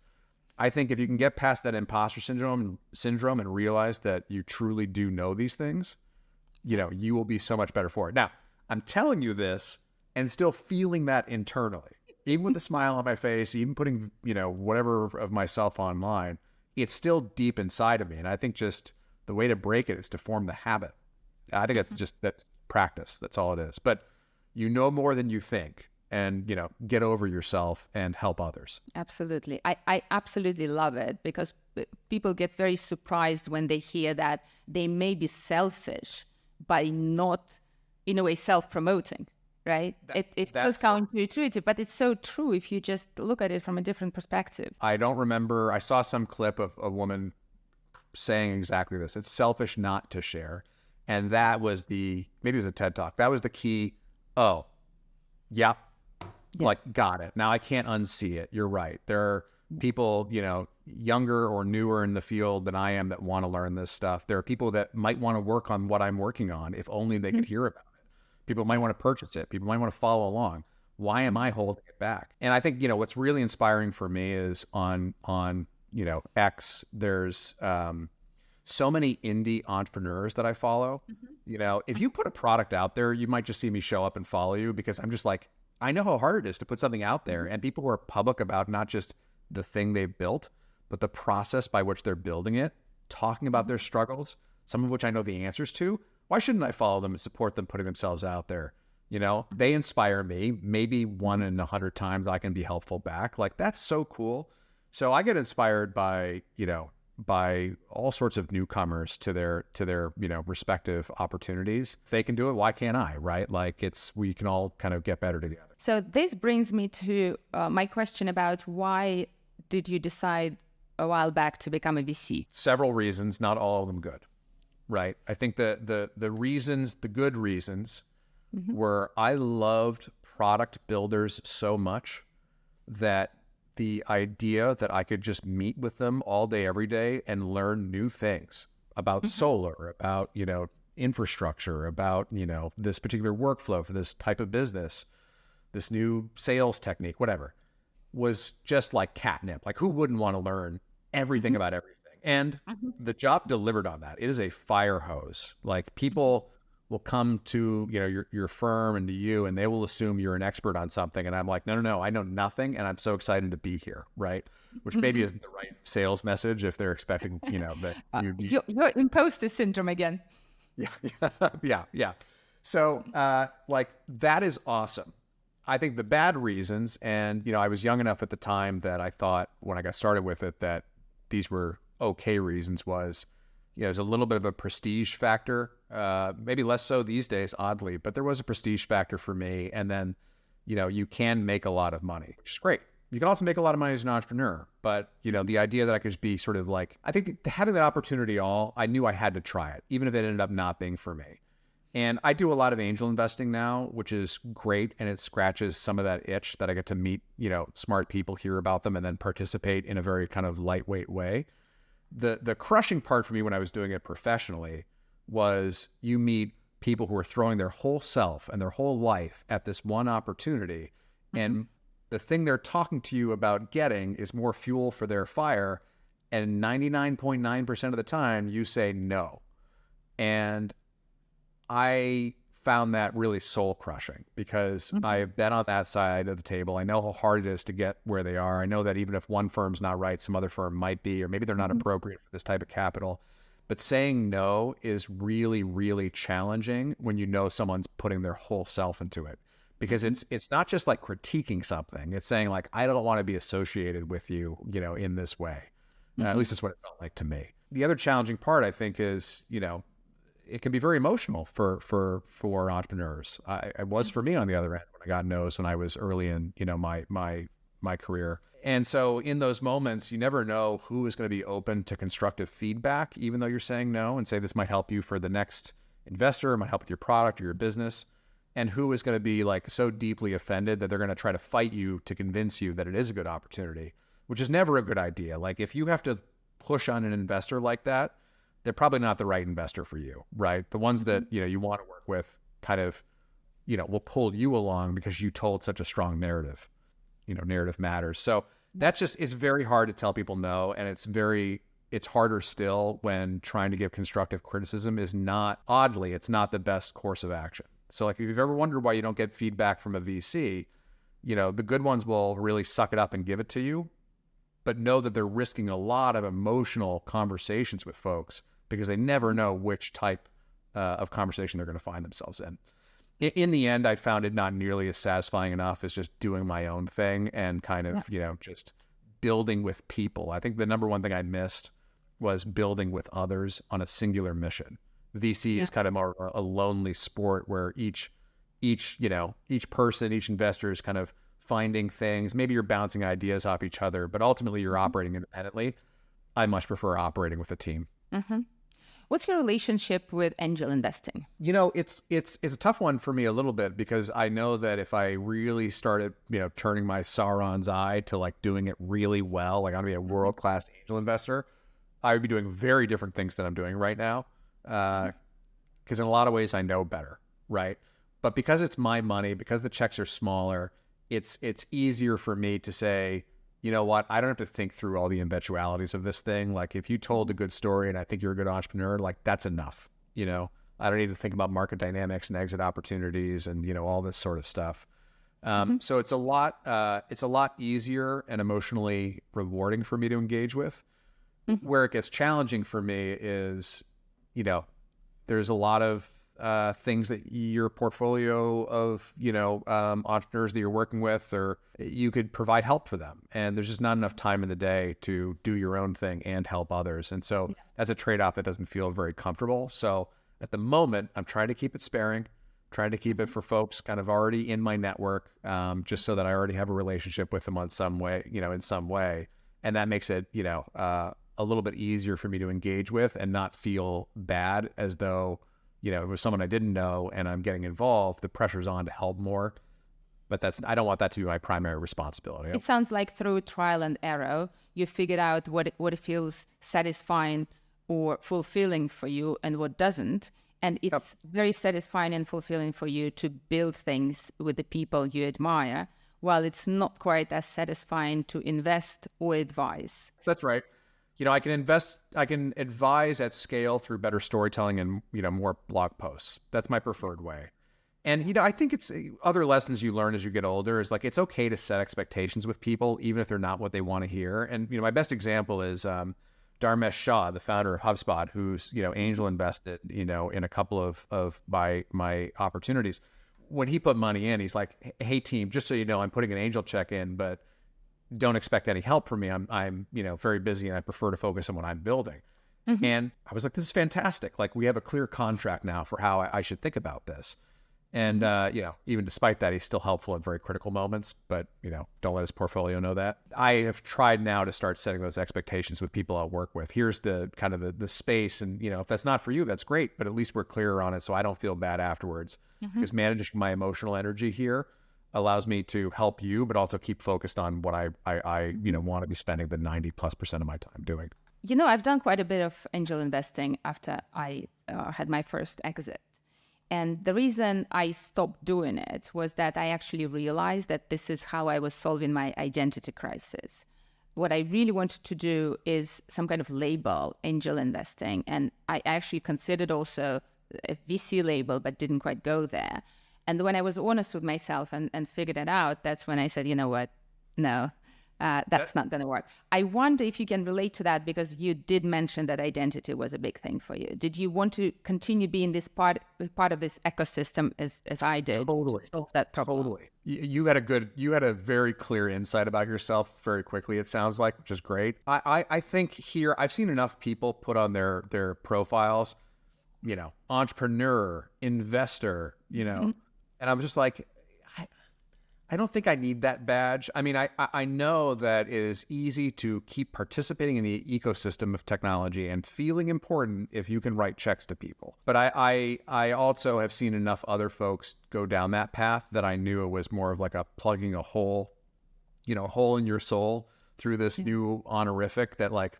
I think if you can get past that imposter syndrome and realize that you truly do know these things, you will be so much better for it. Now, I'm telling you this and still feeling that internally. Even with a smile on my face, even putting, whatever of myself online, it's still deep inside of me. And I think just the way to break it is to form the habit. I think that's practice. That's all it is. But you know more than you think, and, get over yourself and help others. Absolutely. I absolutely love it, because people get very surprised when they hear that they may be selfish by not, in a way, self-promoting. Right? It feels counterintuitive, but it's so true if you just look at it from a different perspective. I don't remember. I saw some clip of a woman saying exactly this. It's selfish not to share. And that was maybe it was a TED Talk. That was the key. Oh, yeah. Like, got it. Now I can't unsee it. You're right. There are people, younger or newer in the field than I am that want to learn this stuff. There are people that might want to work on what I'm working on if only they could hear about it. People might want to purchase it. People might want to follow along. Why am I holding it back? And I think, what's really inspiring for me is on X, there's so many indie entrepreneurs that I follow. If you put a product out there, you might just see me show up and follow you, because I'm just like, I know how hard it is to put something out there, and people who are public about not just the thing they've built, but the process by which they're building it, talking about their struggles, some of which I know the answers to. Why shouldn't I follow them and support them putting themselves out there? They inspire me. Maybe 1 in 100 times I can be helpful back. Like, that's so cool. So I get inspired by all sorts of newcomers to their respective opportunities. If they can do it, why can't I, right? Like, we can all kind of get better together. So this brings me to my question about why did you decide a while back to become a VC? Several reasons, not all of them good. Right. I think the reasons, the good reasons, were I loved product builders so much that the idea that I could just meet with them all day, every day, and learn new things about solar, about, infrastructure, about, this particular workflow for this type of business, this new sales technique, whatever, was just like catnip. Like, who wouldn't want to learn everything about everything? And the job delivered on that. It is a fire hose. Like, people will come to, your firm and to you, and they will assume you're an expert on something. And I'm like, no, I know nothing. And I'm so excited to be here. Right. Which maybe isn't the right sales message if they're expecting, that you're imposter syndrome again. Yeah. So, that is awesome. I think the bad reasons, and, I was young enough at the time that I thought when I got started with it that these were okay reasons, was, there's a little bit of a prestige factor, maybe less so these days, oddly, but there was a prestige factor for me. And then, you can make a lot of money, which is great. You can also make a lot of money as an entrepreneur, but, the idea that I could just be sort of like, I think having that opportunity I knew I had to try it, even if it ended up not being for me. And I do a lot of angel investing now, which is great. And it scratches some of that itch that I get to meet, smart people, hear about them, and then participate in a very kind of lightweight way. The crushing part for me when I was doing it professionally was you meet people who are throwing their whole self and their whole life at this one opportunity. And the thing they're talking to you about getting is more fuel for their fire. And 99.9% of the time you say no. And I found that really soul crushing, because I've been on that side of the table. I know how hard it is to get where they are. I know that even if one firm's not right, some other firm might be, or maybe they're not appropriate for this type of capital. But saying no is really, really challenging when you know someone's putting their whole self into it, because it's not just like critiquing something. It's saying like, I don't want to be associated with you, in this way. At least that's what it felt like to me. The other challenging part, I think, is, it can be very emotional for entrepreneurs. It was for me on the other end when I got no's when I was early in, my career. And so in those moments, you never know who is going to be open to constructive feedback, even though you're saying no, and say this might help you for the next investor, it might help with your product or your business, and who is going to be like so deeply offended that they're going to try to fight you to convince you that it is a good opportunity, which is never a good idea. Like if you have to push on an investor like that, they're probably not the right investor for you, right? The ones that, you want to work with kind of, will pull you along because you told such a strong narrative. Narrative matters. So it's very hard to tell people no. And it's harder still when trying to give constructive criticism it's not the best course of action. So like if you've ever wondered why you don't get feedback from a VC, the good ones will really suck it up and give it to you, but know that they're risking a lot of emotional conversations with folks because they never know which type of conversation they're going to find themselves in. In the end, I found it not nearly as satisfying enough as just doing my own thing and kind of, just building with people. I think the number one thing I missed was building with others on a singular mission. VC is kind of more a lonely sport where each person, each investor is kind of finding things. Maybe you're bouncing ideas off each other, but ultimately you're operating independently. I much prefer operating with a team. Mm-hmm. What's your relationship with angel investing? It's a tough one for me a little bit because I know that if I really started, turning my Sauron's eye to like doing it really well, like I'm gonna be a world-class angel investor, I would be doing very different things than I'm doing right now. Because in a lot of ways I know better, right? But because it's my money, because the checks are smaller, it's easier for me to say, you know what, I don't have to think through all the eventualities of this thing. Like if you told a good story and I think you're a good entrepreneur, like that's enough. I don't need to think about market dynamics and exit opportunities and, all this sort of stuff. So it's a lot easier and emotionally rewarding for me to engage with. Where it gets challenging for me is, there's a lot of things that your portfolio of, entrepreneurs that you're working with, or you could provide help for them. And there's just not enough time in the day to do your own thing and help others. And so that's a trade-off that doesn't feel very comfortable. So at the moment, I'm trying to keep it sparing, trying to keep it for folks kind of already in my network, just so that I already have a relationship with them on some way, in some way. And that makes it, a little bit easier for me to engage with and not feel bad as though, it was someone I didn't know and I'm getting involved. The pressure's on to help more, but I don't want that to be my primary responsibility. It sounds like through trial and error, you figured out what it feels satisfying or fulfilling for you and what doesn't. And it's very satisfying and fulfilling for you to build things with the people you admire, while it's not quite as satisfying to invest or advise. That's right. I can advise at scale through better storytelling and, more blog posts. That's my preferred way. And, I think it's other lessons you learn as you get older is like, it's okay to set expectations with people, even if they're not what they want to hear. And, my best example is Dharmesh Shah, the founder of HubSpot, who's, angel invested, in a couple of my opportunities. When he put money in, he's like, hey team, just so you know, I'm putting an angel check in, but don't expect any help from me. I'm very busy and I prefer to focus on what I'm building. And I was like, this is fantastic. Like we have a clear contract now for how I should think about this. And, even despite that, he's still helpful at very critical moments, but, don't let his portfolio know that. I have tried now to start setting those expectations with people I work with. Here's the kind of the space. And, if that's not for you, that's great, but at least we're clearer on it. So I don't feel bad afterwards because managing my emotional energy here allows me to help you, but also keep focused on what I want to be spending the 90+% of my time doing. I've done quite a bit of angel investing after I had my first exit. And the reason I stopped doing it was that I actually realized that this is how I was solving my identity crisis. What I really wanted to do is some kind of label, angel investing. And I actually considered also a VC label, but didn't quite go there. And when I was honest with myself and figured it out, that's when I said, you know what, no, that's not going to work. I wonder if you can relate to that because you did mention that identity was a big thing for you. Did you want to continue being this part of this ecosystem as I did? Totally. To solve that problem? Totally. You had a very clear insight about yourself very quickly, it sounds like, which is great. I think here, I've seen enough people put on their profiles, entrepreneur, investor, and I'm just like, I don't think I need that badge. I mean, I know that it is easy to keep participating in the ecosystem of technology and feeling important if you can write checks to people. But I also have seen enough other folks go down that path that I knew it was more of like a plugging a hole, hole in your soul through this new honorific that I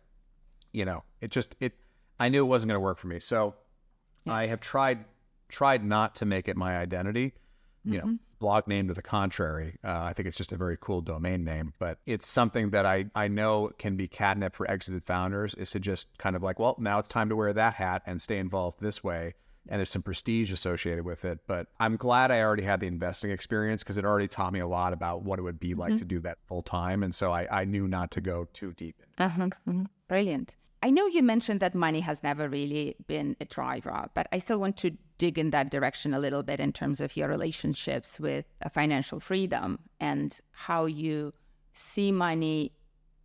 knew it wasn't going to work for me. So I have tried not to make it my identity, blog name to the contrary. I think it's just a very cool domain name, but it's something that I know can be catnip for exited founders, is to just kind of like, well, now it's time to wear that hat and stay involved this way. And there's some prestige associated with it. But I'm glad I already had the investing experience, because it already taught me a lot about what it would be like to do that full time. And so I knew not to go too deep. Brilliant. I know you mentioned that money has never really been a driver, but I still want to dig in that direction a little bit in terms of your relationships with financial freedom and how you see money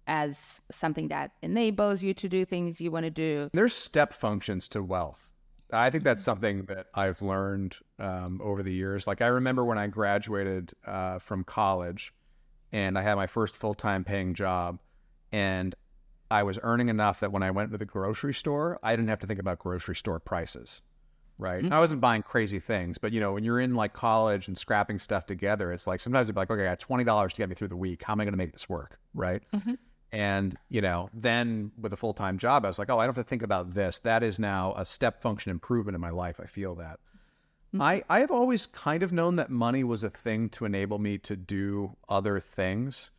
as something that enables you to do things you want to do. There's step functions to wealth. I think that's something that I've learned over the years. Like, I remember when I graduated from college and I had my first full-time paying job, and I was earning enough that when I went to the grocery store, I didn't have to think about grocery store prices, right? I wasn't buying crazy things, but when you're in like college and scrapping stuff together, it's like sometimes it'd be like, okay, I got $20 to get me through the week. How am I going to make this work, right? And, then with a full-time job, I was like, oh, I don't have to think about this. That is now a step function improvement in my life. I feel that. I have always kind of known that money was a thing to enable me to do other things,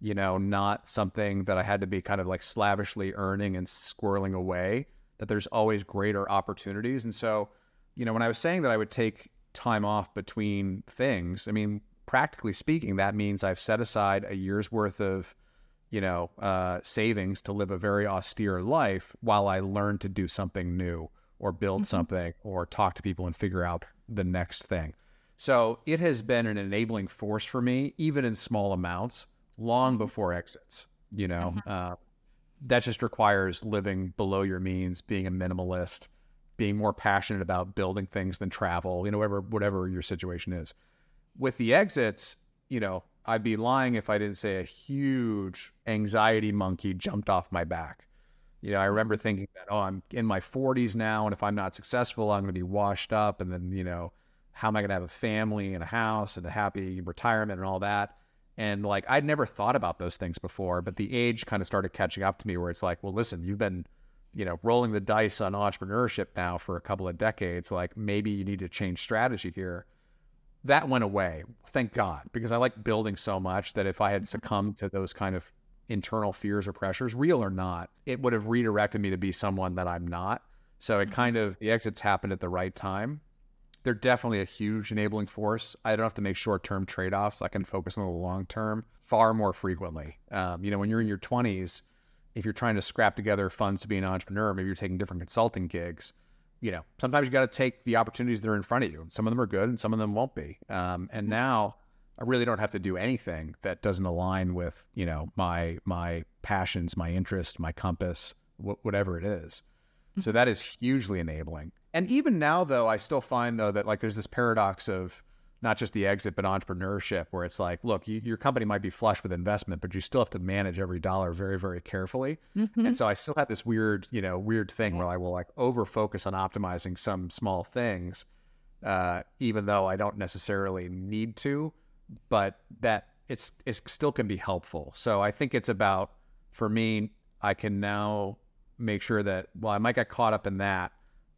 not something that I had to be kind of like slavishly earning and squirreling away, that there's always greater opportunities. And so, when I was saying that I would take time off between things, I mean, practically speaking, that means I've set aside a year's worth of savings to live a very austere life while I learn to do something new or build something or talk to people and figure out the next thing. So it has been an enabling force for me, even in small amounts, long before exits. That just requires living below your means, being a minimalist, being more passionate about building things than travel, whatever your situation is. With the exits, I'd be lying if I didn't say a huge anxiety monkey jumped off my back. I remember thinking that, I'm in my 40s now, and if I'm not successful, I'm going to be washed up. And then, how am I going to have a family and a house and a happy retirement and all that? And like, I'd never thought about those things before, but the age kind of started catching up to me, where it's like, well, listen, you've been, rolling the dice on entrepreneurship now for a couple of decades. Like, maybe you need to change strategy here. That went away, thank God, because I like building so much that if I had succumbed to those kind of internal fears or pressures, real or not, it would have redirected me to be someone that I'm not. So it the exits happened at the right time. They're definitely a huge enabling force. I don't have to make short-term trade-offs. I can focus on the long-term far more frequently. When you're in your 20s, if you're trying to scrap together funds to be an entrepreneur, maybe you're taking different consulting gigs. Sometimes you got to take the opportunities that are in front of you. Some of them are good and some of them won't be. And now I really don't have to do anything that doesn't align with, my passions, my interests, my compass, whatever it is. So that is hugely enabling. And even now, though, I still find, though, that like there's this paradox of not just the exit, but entrepreneurship, where it's like, look, your company might be flush with investment, but you still have to manage every dollar very, very carefully. And so I still have this weird thing where I will like over focus on optimizing some small things, even though I don't necessarily need to, but that it still can be helpful. So I think it's about, for me, I can now make sure that while I might get caught up in that,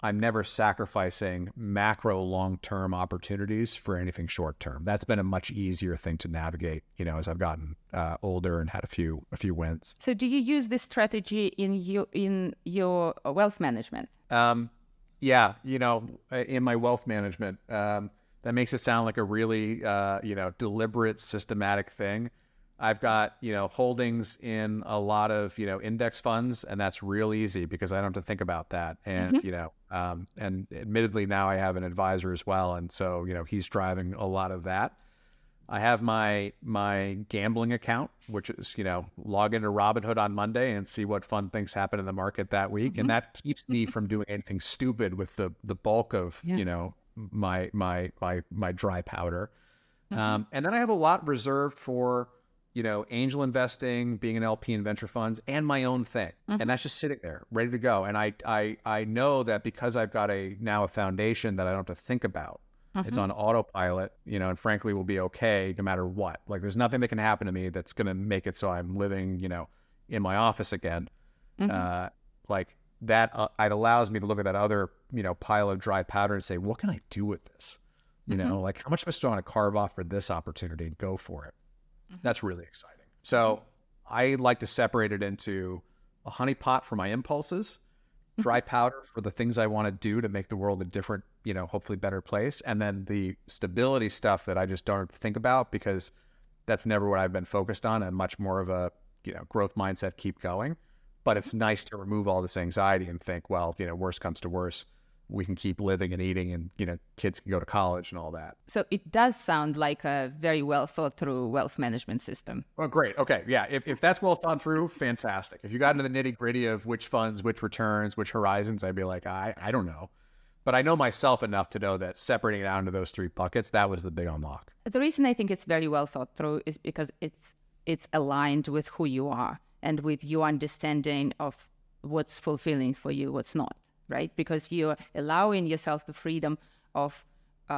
I'm never sacrificing macro long-term opportunities for anything short-term. That's been a much easier thing to navigate, as I've gotten older and had a few wins. So do you use this strategy in your wealth management? Yeah, in my wealth management, that makes it sound like a really, deliberate, systematic thing. I've got, holdings in a lot of, index funds, and that's real easy because I don't have to think about that. And, and admittedly now I have an advisor as well. And so, he's driving a lot of that. I have my gambling account, which is, log into Robinhood on Monday and see what fun things happen in the market that week. And that keeps me from doing anything stupid with the bulk of, my dry powder. And then I have a lot reserved for, angel investing, being an LP in venture funds, and my own thing. And that's just sitting there ready to go. And I know that because I've got now a foundation that I don't have to think about. It's on autopilot, and frankly will be okay no matter what. Like there's nothing that can happen to me that's going to make it so I'm living, in my office again. Like that, it allows me to look at that other, pile of dry powder and say, what can I do with this? Like how much of a do I want to carve off for this opportunity and go for it? That's really exciting. So I like to separate it into a honeypot for my impulses, dry powder for the things I want to do to make the world a different, hopefully better place. And then the stability stuff that I just don't think about because that's never what I've been focused on. I'm much more of a, growth mindset, keep going. But it's nice to remove all this anxiety and think, well, worst comes to worst, we can keep living and eating and, kids can go to college and all that. So it does sound like a very well thought through wealth management system. Oh, great. Okay. Yeah. If that's well thought through, fantastic. If you got into the nitty gritty of which funds, which returns, which horizons, I'd be like, I don't know. But I know myself enough to know that separating it out into those three buckets, that was the big unlock. The reason I think it's very well thought through is because it's aligned with who you are and with your understanding of what's fulfilling for you, what's not, right? Because you're allowing yourself the freedom of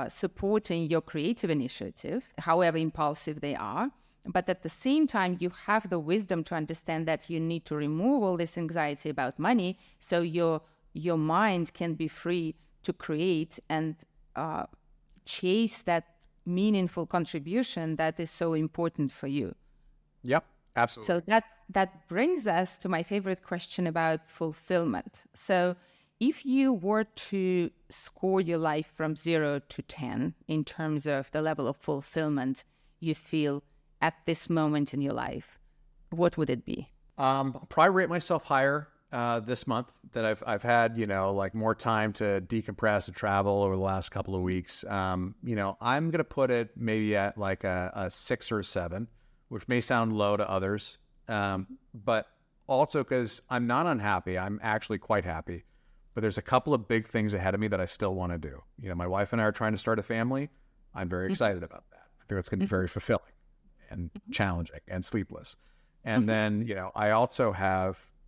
supporting your creative initiative, however impulsive they are. But at the same time, you have the wisdom to understand that you need to remove all this anxiety about money so your mind can be free to create and chase that meaningful contribution that is so important for you. Yep, absolutely. So that brings us to my favorite question about fulfillment. So if you were to score your life from 0 to 10 in terms of the level of fulfillment you feel at this moment in your life, what would it be? I'll probably rate myself higher this month that I've had, more time to decompress and travel over the last couple of weeks. I'm going to put it maybe at like a 6 or 7, which may sound low to others. But also because I'm not unhappy, I'm actually quite happy. But there's a couple of big things ahead of me that I still want to do. My wife and I are trying to start a family. I'm very excited about that. I think it's going to be very fulfilling and challenging and sleepless. And then,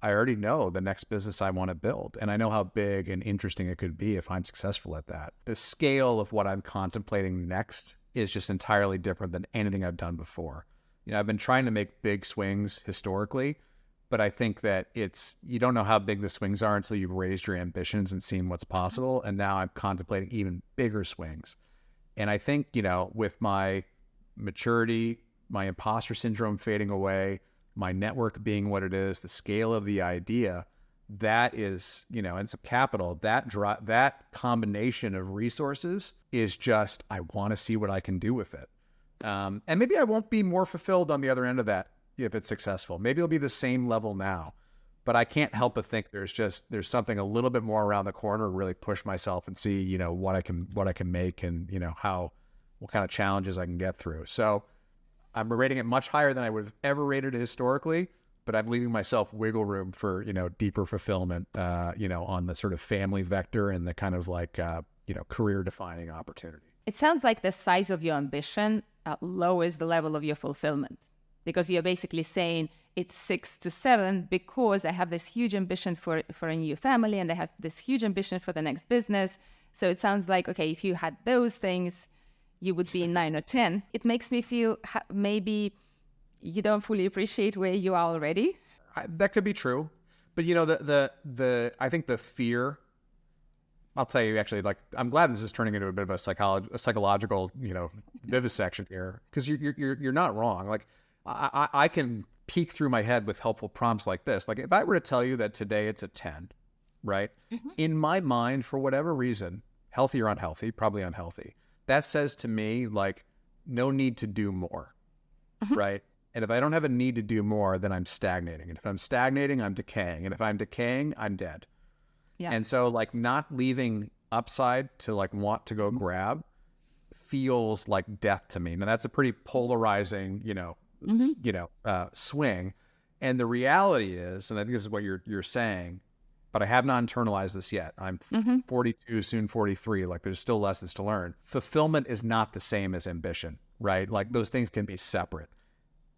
I already know the next business I want to build, and I know how big and interesting it could be if I'm successful at that. The scale of what I'm contemplating next is just entirely different than anything I've done before. I've been trying to make big swings historically, but I think that you don't know how big the swings are until you've raised your ambitions and seen what's possible. And now I'm contemplating even bigger swings. And I think, with my maturity, my imposter syndrome fading away, my network being what it is, the scale of the idea, that is, and some capital, that combination of resources is just, I want to see what I can do with it. And maybe I won't be more fulfilled on the other end of that if it's successful. Maybe it'll be the same level now, but I can't help but think there's something a little bit more around the corner to really push myself and see, what I can make and, what kind of challenges I can get through. So I'm rating it much higher than I would have ever rated it historically, but I'm leaving myself wiggle room for, deeper fulfillment, on the sort of family vector and the kind of like, career defining opportunity. It sounds like the size of your ambition lowers the level of your fulfillment, because you're basically saying it's 6 to 7 because I have this huge ambition for a new family and I have this huge ambition for the next business. So it sounds like, okay, if you had those things, you would be in 9 or 10. It makes me feel maybe you don't fully appreciate where you are already. That could be true. But, I think the fear, I'll tell you actually, like, I'm glad this is turning into a bit of a psychological, vivisection here, because you're not wrong. Like, I can peek through my head with helpful prompts like this. Like, if I were to tell you that today it's a 10, right? In my mind, for whatever reason, healthy or unhealthy, probably unhealthy, that says to me, like, no need to do more, right? And if I don't have a need to do more, then I'm stagnating. And if I'm stagnating, I'm decaying. And if I'm decaying, I'm dead. Yeah. And so, like, not leaving upside to, like, want to go grab feels like death to me. Now that's a pretty polarizing, swing. And the reality is, and I think this is what you're saying, but I have not internalized this yet. I'm 42, soon 43. Like there's still lessons to learn. Fulfillment is not the same as ambition, right? Like those things can be separate.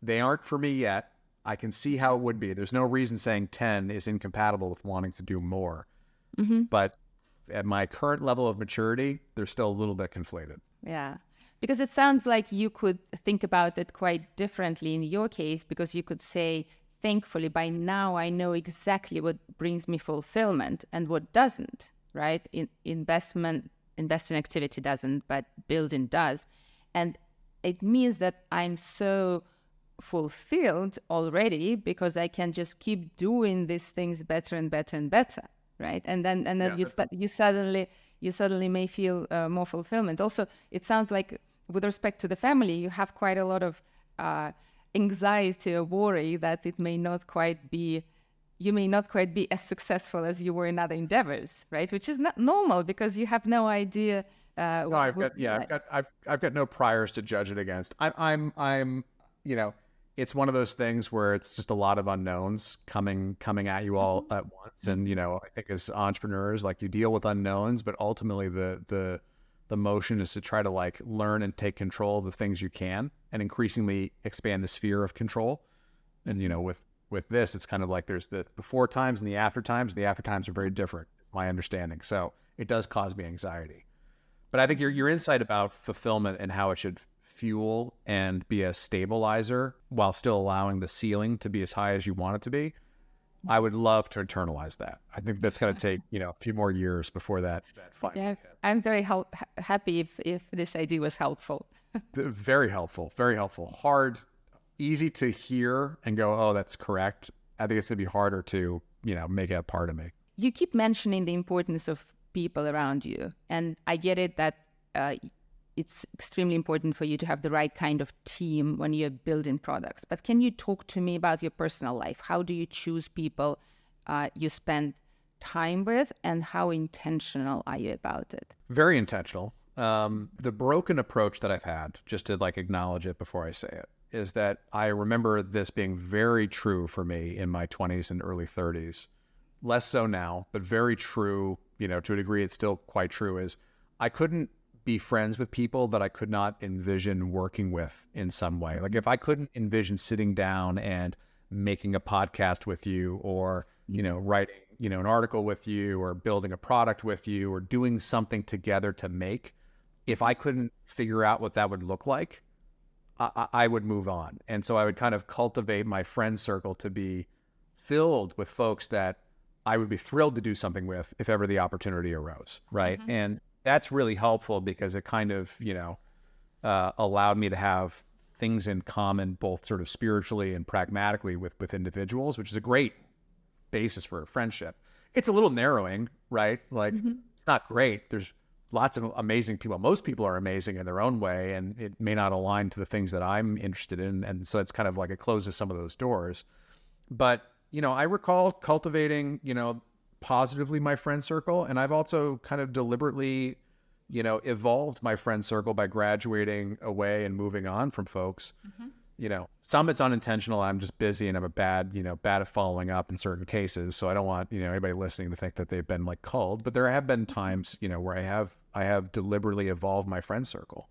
They aren't for me yet. I can see how it would be. There's no reason saying 10 is incompatible with wanting to do more. But at my current level of maturity, they're still a little bit conflated. Yeah. Because it sounds like you could think about it quite differently in your case, because you could say, thankfully, by now I know exactly what brings me fulfillment and what doesn't, right? Investing activity doesn't, but building does. And it means that I'm so fulfilled already because I can just keep doing these things better and better and better, right? And then you suddenly may feel more fulfillment. Also, it sounds like with respect to the family, you have quite a lot of anxiety or worry that you may not quite be as successful as you were in other endeavors, right? Which is not normal because you have no idea. I've got no priors to judge it against. I'm it's one of those things where it's just a lot of unknowns coming at you all at once. And, I think as entrepreneurs, like you deal with unknowns, but ultimately the motion is to try to like learn and take control of the things you can and increasingly expand the sphere of control. And, with this, it's kind of like there's the before times and the after times. The after times are very different, is my understanding. So it does cause me anxiety. But I think your insight about fulfillment and how it should fuel and be a stabilizer while still allowing the ceiling to be as high as you want it to be, I would love to internalize that. I think that's going to take, a few more years before that finally hits. I'm very happy if this idea was helpful. Very helpful, very helpful. Hard, easy to hear and go, oh, that's correct. I think it's going to be harder to, make it a part of me. You keep mentioning the importance of people around you. And I get it that it's extremely important for you to have the right kind of team when you're building products. But can you talk to me about your personal life? How do you choose people you spend time with, and how intentional are you about it? Very intentional. The broken approach that I've had, just to like acknowledge it before I say it, is that I remember this being very true for me in my 20s and early 30s. Less so now, but very true, to a degree it's still quite true, is I couldn't be friends with people that I could not envision working with in some way. Like if I couldn't envision sitting down and making a podcast with you, or, writing, an article with you, or building a product with you, or doing something together to make, if I couldn't figure out what that would look like, I would move on. And so I would kind of cultivate my friend circle to be filled with folks that I would be thrilled to do something with if ever the opportunity arose, right? And that's really helpful because it kind of, allowed me to have things in common, both sort of spiritually and pragmatically with individuals, which is a great basis for a friendship. It's a little narrowing, right? Like it's not great. There's lots of amazing people. Most people are amazing in their own way, and it may not align to the things that I'm interested in. And so it's kind of like it closes some of those doors. But, I recall cultivating, positively my friend circle. And I've also kind of deliberately, evolved my friend circle by graduating away and moving on from folks. Some it's unintentional. I'm just busy and I'm bad at following up in certain cases. So I don't want, anybody listening to think that they've been like culled, but there have been times, where I have deliberately evolved my friend circle.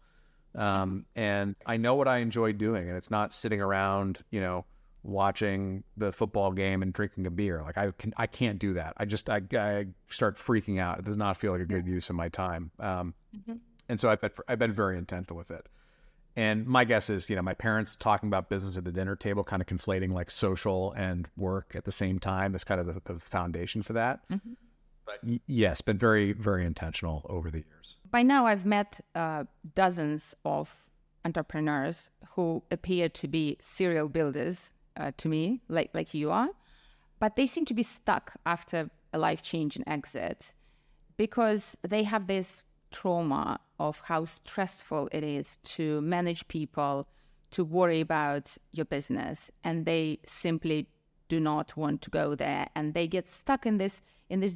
And I know what I enjoy doing, and it's not sitting around, watching the football game and drinking a beer. Like I can't do that. I start freaking out. It does not feel like a good use of my time. And so I've been very intentional with it. And my guess is, my parents talking about business at the dinner table, kind of conflating like social and work at the same time, is kind of the foundation for that. But yes, been very, very intentional over the years. By now, I've met dozens of entrepreneurs who appear to be serial builders to me, like you are, but they seem to be stuck after a life-changing exit because they have this trauma of how stressful it is to manage people, to worry about your business, and they simply do not want to go there, and they get stuck in this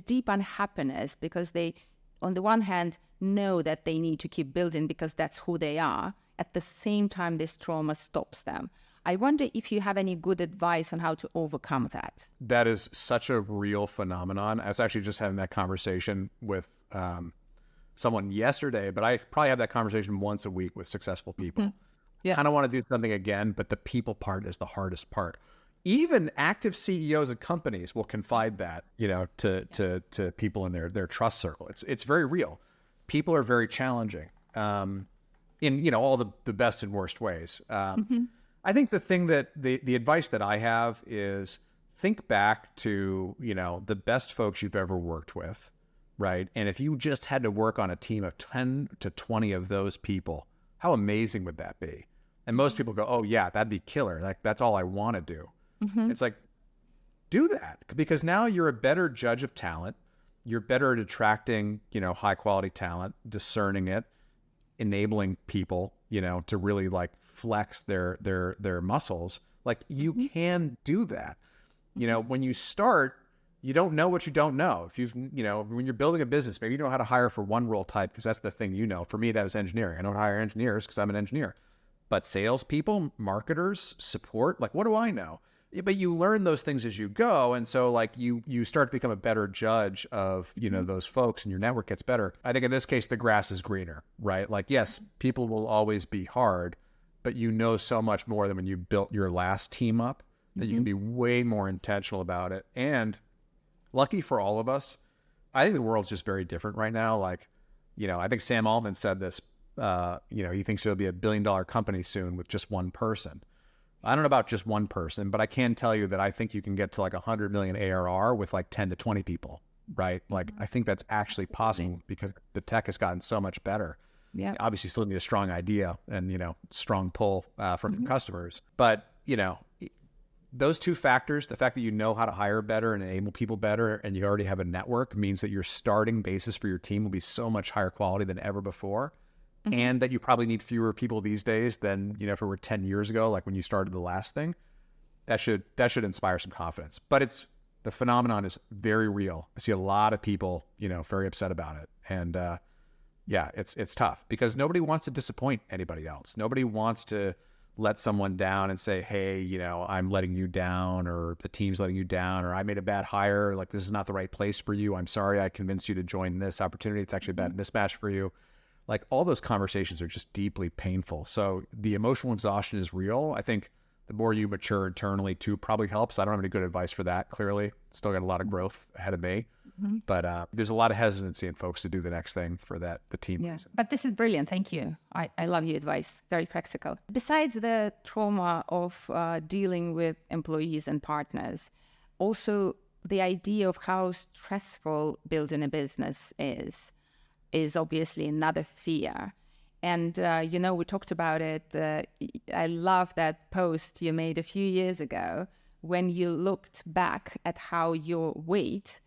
deep unhappiness because they on the one hand, know that they need to keep building because that's who they are. At the same time, this trauma stops them. I wonder if you have any good advice on how to overcome that. That is such a real phenomenon. I was actually just having that conversation with someone yesterday, but I probably have that conversation once a week with successful people. Mm-hmm. Yeah. Kind of want to do something again, but the people part is the hardest part. Even active CEOs of companies will confide that, to people in their trust circle. It's very real. People are very challenging, in all the best and worst ways. I think the thing that the advice that I have is think back to the best folks you've ever worked with, right? And if you just had to work on a team of 10 to 20 of those people, how amazing would that be? And most people go, "Oh yeah, that'd be killer. Like that's all I want to do." It's like, do that, because now you're a better judge of talent. You're better at attracting, high quality talent, discerning it, enabling people, to really like flex their muscles. Like you can do that. When you start, you don't know what you don't know. If when you're building a business, maybe you know how to hire for one role type because that's the thing. For me, that was engineering. I don't hire engineers because I'm an engineer, but salespeople, marketers, support, like what do I know? But you learn those things as you go. And so like you start to become a better judge of, those folks, and your network gets better. I think in this case, the grass is greener, right? Like, yes, people will always be hard, but so much more than when you built your last team up, that you can be way more intentional about it. And lucky for all of us, I think the world's just very different right now. Like, I think Sam Altman said this, he thinks it'll be $1 billion company soon with just one person. I don't know about just one person, but I can tell you that I think you can get to like 100 million ARR with like 10 to 20 people, right? Like I think that's actually possible because the tech has gotten so much better. Yeah. Obviously, you still need a strong idea and, strong pull from your customers. But, those two factors, the fact that you know how to hire better and enable people better, and you already have a network, means that your starting basis for your team will be so much higher quality than ever before. And that you probably need fewer people these days than, if it were 10 years ago, like when you started the last thing. That should inspire some confidence. But the phenomenon is very real. I see a lot of people, very upset about it. And it's tough because nobody wants to disappoint anybody else. Nobody wants to let someone down and say, "Hey, I'm letting you down," or the team's letting you down, or "I made a bad hire. Like this is not the right place for you. I'm sorry I convinced you to join this opportunity. It's actually a bad mismatch for you." Like all those conversations are just deeply painful. So the emotional exhaustion is real. I think the more you mature internally too probably helps. I don't have any good advice for that, clearly. Still got a lot of growth ahead of me. But there's a lot of hesitancy in folks to do the next thing for the team. Yeah, but this is brilliant. Thank you. I love your advice. Very practical. Besides the trauma of dealing with employees and partners, also the idea of how stressful building a business is obviously another fear. And, we talked about it. I love that post you made a few years ago when you looked back at how your weight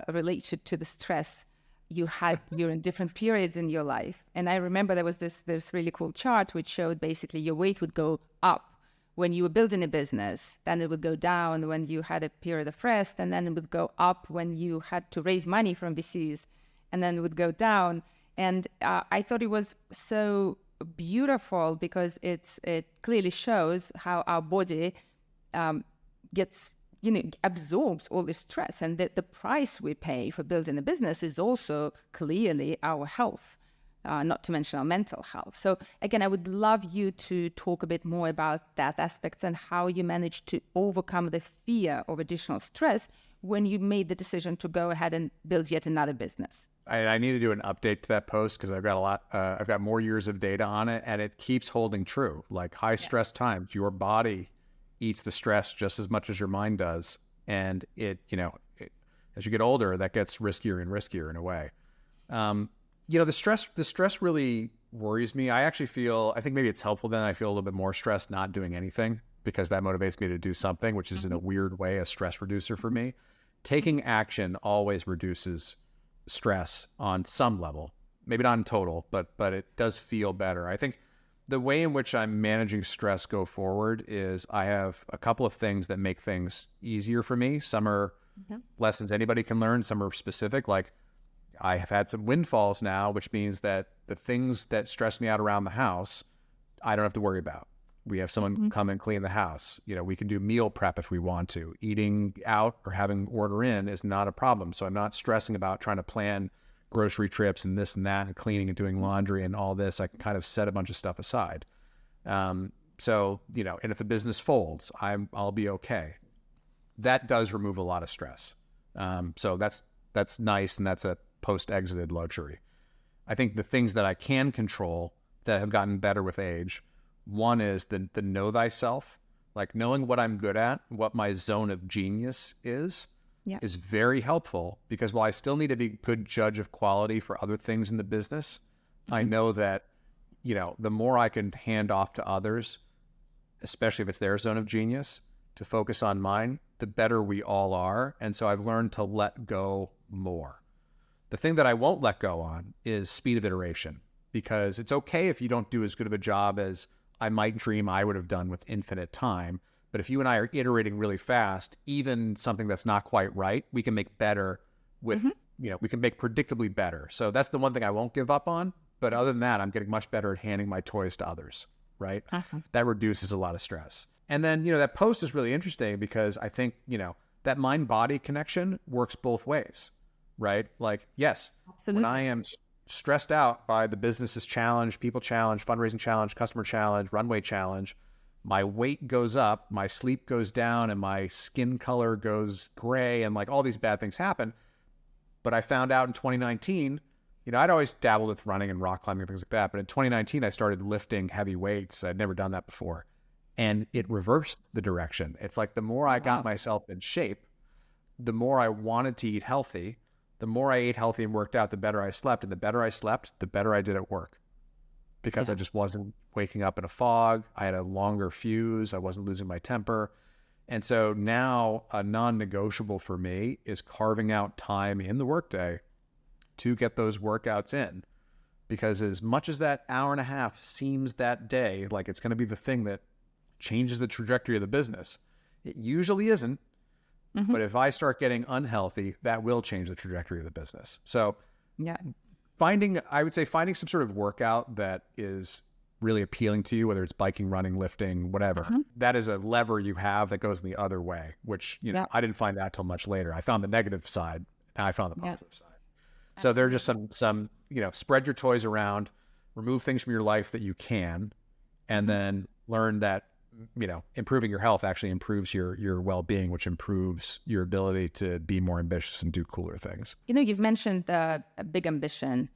related to the stress you had during different periods in your life. And I remember there was this really cool chart which showed basically your weight would go up when you were building a business, then it would go down when you had a period of rest, and then it would go up when you had to raise money from VCs, and then it would go down. And I thought it was so beautiful because it clearly shows how our body gets, absorbs all this stress, and the price we pay for building a business is also clearly our health, not to mention our mental health. So again, I would love you to talk a bit more about that aspect and how you managed to overcome the fear of additional stress when you made the decision to go ahead and build yet another business. I need to do an update to that post because I've got more years of data on it, and it keeps holding true. Like high stress times, your body eats the stress just as much as your mind does. And as you get older, that gets riskier and riskier in a way. The stress really worries me. I think maybe it's helpful then. I feel a little bit more stressed not doing anything because that motivates me to do something, which is in a weird way a stress reducer for me. Taking action always reduces stress on some level, maybe not in total, but it does feel better. I think the way in which I'm managing stress go forward is I have a couple of things that make things easier for me. Some are lessons anybody can learn. Some are specific. Like I have had some windfalls now, which means that the things that stress me out around the house, I don't have to worry about. We have someone come and clean the house. We can do meal prep if we want to. Eating out or having order in is not a problem. So I'm not stressing about trying to plan grocery trips and this and that and cleaning and doing laundry and all this. I can kind of set a bunch of stuff aside. So, and if the business folds, I'll be okay. That does remove a lot of stress. So that's nice. And that's a post-exited luxury. I think the things that I can control that have gotten better with age, one is the know thyself, like knowing what I'm good at, what my zone of genius is very helpful, because while I still need to be a good judge of quality for other things in the business, I know that, the more I can hand off to others, especially if it's their zone of genius, to focus on mine, the better we all are. And so I've learned to let go more. The thing that I won't let go on is speed of iteration, because it's okay if you don't do as good of a job as I might dream I would have done with infinite time. But if you and I are iterating really fast, even something that's not quite right, we can make better with, we can make predictably better. So that's the one thing I won't give up on. But other than that, I'm getting much better at handing my toys to others, right? That reduces a lot of stress. And then, that post is really interesting because I think, that mind-body connection works both ways, right? Like, yes, Absolutely. When I am stressed out by the business's challenge, people challenge, fundraising challenge, customer challenge, runway challenge, my weight goes up, my sleep goes down, and my skin color goes gray, and like all these bad things happen. But I found out in 2019, I'd always dabbled with running and rock climbing and things like that. But in 2019, I started lifting heavy weights. I'd never done that before. And it reversed the direction. It's like the more I got myself in shape, the more I wanted to eat healthy. The more I ate healthy and worked out, the better I slept. And the better I slept, the better I did at work. Because I just wasn't waking up in a fog. I had a longer fuse. I wasn't losing my temper. And so now a non-negotiable for me is carving out time in the workday to get those workouts in. Because as much as that hour and a half seems that day like it's going to be the thing that changes the trajectory of the business, it usually isn't. But if I start getting unhealthy, that will change the trajectory of the business. So I would say finding some sort of workout that is really appealing to you, whether it's biking, running, lifting, whatever, that is a lever you have that goes in the other way, which, I didn't find that till much later. I found the negative side. Now I found the positive side. So there are just some, spread your toys around, remove things from your life that you can, and then learn that, improving your health actually improves your well-being, which improves your ability to be more ambitious and do cooler things. You've mentioned a big ambition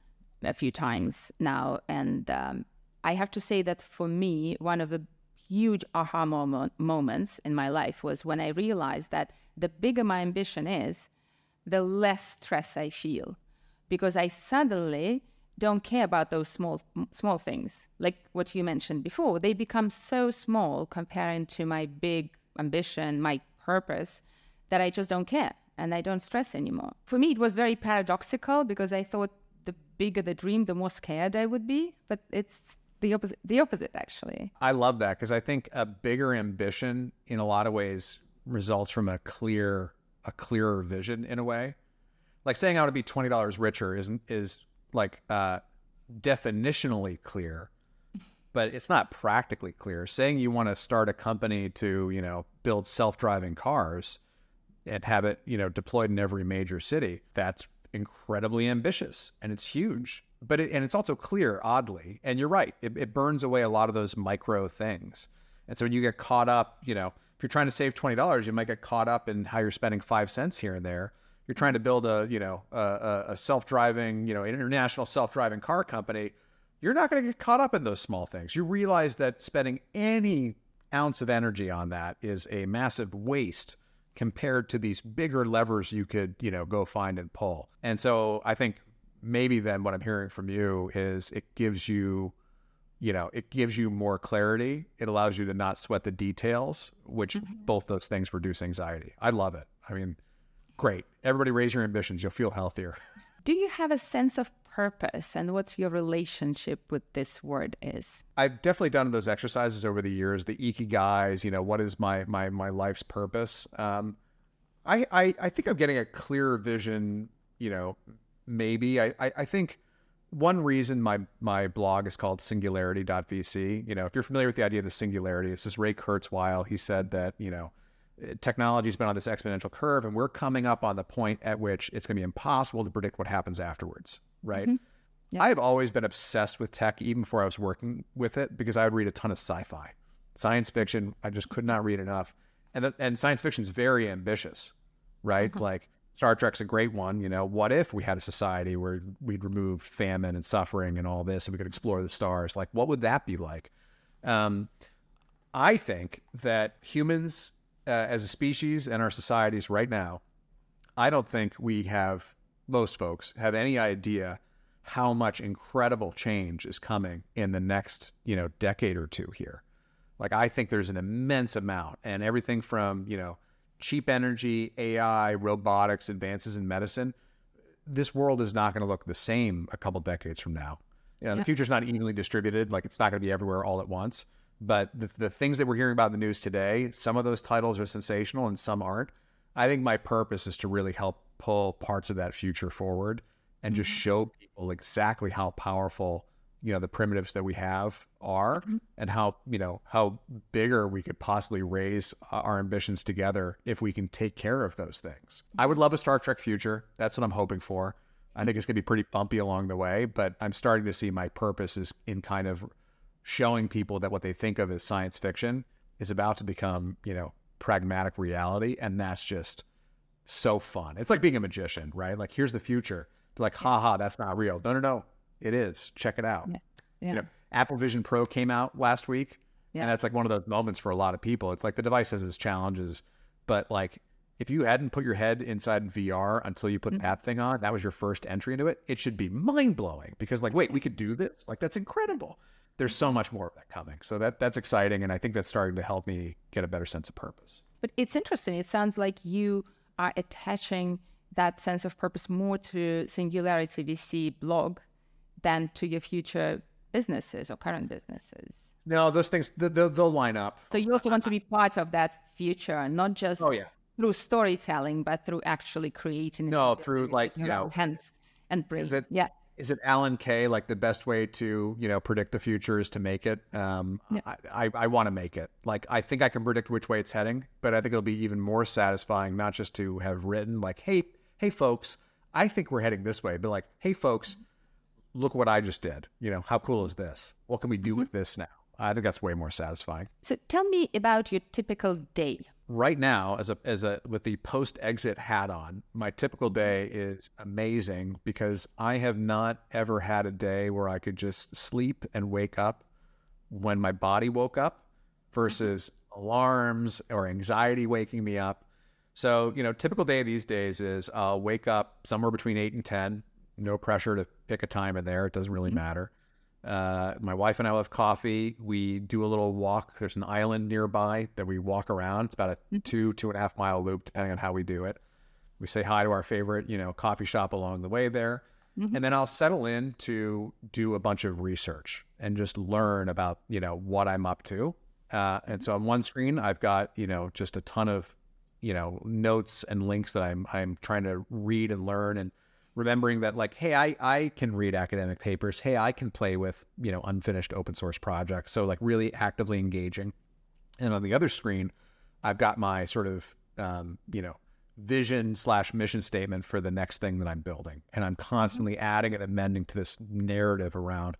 a few times now. And I have to say that for me, one of the huge aha moments in my life was when I realized that the bigger my ambition is, the less stress I feel. Because I suddenly don't care about those small things. Like what you mentioned before, they become so small comparing to my big ambition, my purpose, that I just don't care and I don't stress anymore. For me, it was very paradoxical because I thought the bigger the dream, the more scared I would be. But it's the opposite actually. I love that because I think a bigger ambition in a lot of ways results from a clearer vision in a way. Like saying I want to be $20 richer is like definitionally clear, but it's not practically clear. Saying you want to start a company to, build self-driving cars and have it, deployed in every major city, that's incredibly ambitious and it's huge. But it's also clear, oddly. And you're right, it burns away a lot of those micro things. And so when you get caught up, if you're trying to save $20, you might get caught up in how you're spending 5 cents here and there. You're trying to build a self-driving, international self-driving car company. You're not going to get caught up in those small things. You realize that spending any ounce of energy on that is a massive waste compared to these bigger levers you could, go find and pull. And so I think maybe then what I'm hearing from you is it gives you more clarity. It allows you to not sweat the details, which both those things reduce anxiety. I love it. I mean, great. Everybody raise your ambitions. You'll feel healthier. Do you have a sense of purpose and what's your relationship with this word is? I've definitely done those exercises over the years, the ikigais, what is my life's purpose? I think I'm getting a clearer vision, maybe. I think one reason my blog is called singularity.vc, if you're familiar with the idea of the singularity, it's this Ray Kurzweil. He said that, technology's been on this exponential curve, and we're coming up on the point at which it's going to be impossible to predict what happens afterwards, right? Yeah. I've always been obsessed with tech, even before I was working with it, because I would read a ton of sci-fi. Science fiction, I just could not read enough. And science fiction is very ambitious, right? Like Star Trek's a great one. What if we had a society where we'd remove famine and suffering and all this, and we could explore the stars? Like, what would that be like? I think that humans, as a species and our societies right now, I don't think most folks have any idea how much incredible change is coming in the next, decade or two here. Like, I think there's an immense amount, and everything from, cheap energy, AI, robotics, advances in medicine. This world is not going to look the same a couple decades from now. The future's not evenly distributed. Like, it's not going to be everywhere all at once. But the things that we're hearing about in the news today, some of those titles are sensational and some aren't. I think my purpose is to really help pull parts of that future forward and just show people exactly how powerful the primitives that we have are, and how bigger we could possibly raise our ambitions together if we can take care of those things. I would love a Star Trek future. That's what I'm hoping for. I think it's going to be pretty bumpy along the way, but I'm starting to see my purpose is in kind of showing people that what they think of as science fiction is about to become, pragmatic reality. And that's just so fun. It's like being a magician, right? Like, here's the future. They're like, haha, that's not real. No. It is. Check it out. Yeah. Apple Vision Pro came out last week, and that's like one of those moments for a lot of people. It's like the device has its challenges, but like, if you hadn't put your head inside VR until you put that thing on, that was your first entry into it, it should be mind-blowing, because like, wait, we could do this? Like, that's incredible. There's so much more of that coming. So that's exciting, and I think that's starting to help me get a better sense of purpose. But it's interesting. It sounds like you are attaching that sense of purpose more to Singularity VC blog than to your future businesses or current businesses. No, those things, they'll line up. So you also want to be part of that future, not just through storytelling, but through actually creating through like, hands and brain. Is it Alan Kay, like the best way to, predict the future is to make it? I want to make it. Like, I think I can predict which way it's heading, but I think it'll be even more satisfying, not just to have written like, hey folks, I think we're heading this way, but like, hey folks, look what I just did. How cool is this? What can we do with this now? I think that's way more satisfying. So tell me about your typical day. Right now, as a with the post-exit hat on, my typical day is amazing, because I have not ever had a day where I could just sleep and wake up when my body woke up versus alarms or anxiety waking me up. So, typical day these days is I'll wake up somewhere between 8 and 10. No pressure to pick a time in there. It doesn't really matter. My wife and I will have coffee. We do a little walk. There's an island nearby that we walk around. It's about a 2.5 mile loop, depending on how we do it. We say hi to our favorite, coffee shop along the way there. And then I'll settle in to do a bunch of research and just learn about, what I'm up to. And so on one screen, I've got, just a ton of, notes and links that I'm trying to read and learn, and remembering that, like, hey, I can read academic papers. Hey, I can play with, unfinished open source projects. So like, really actively engaging. And on the other screen, I've got my sort of, vision/mission statement for the next thing that I'm building. And I'm constantly adding and amending to this narrative around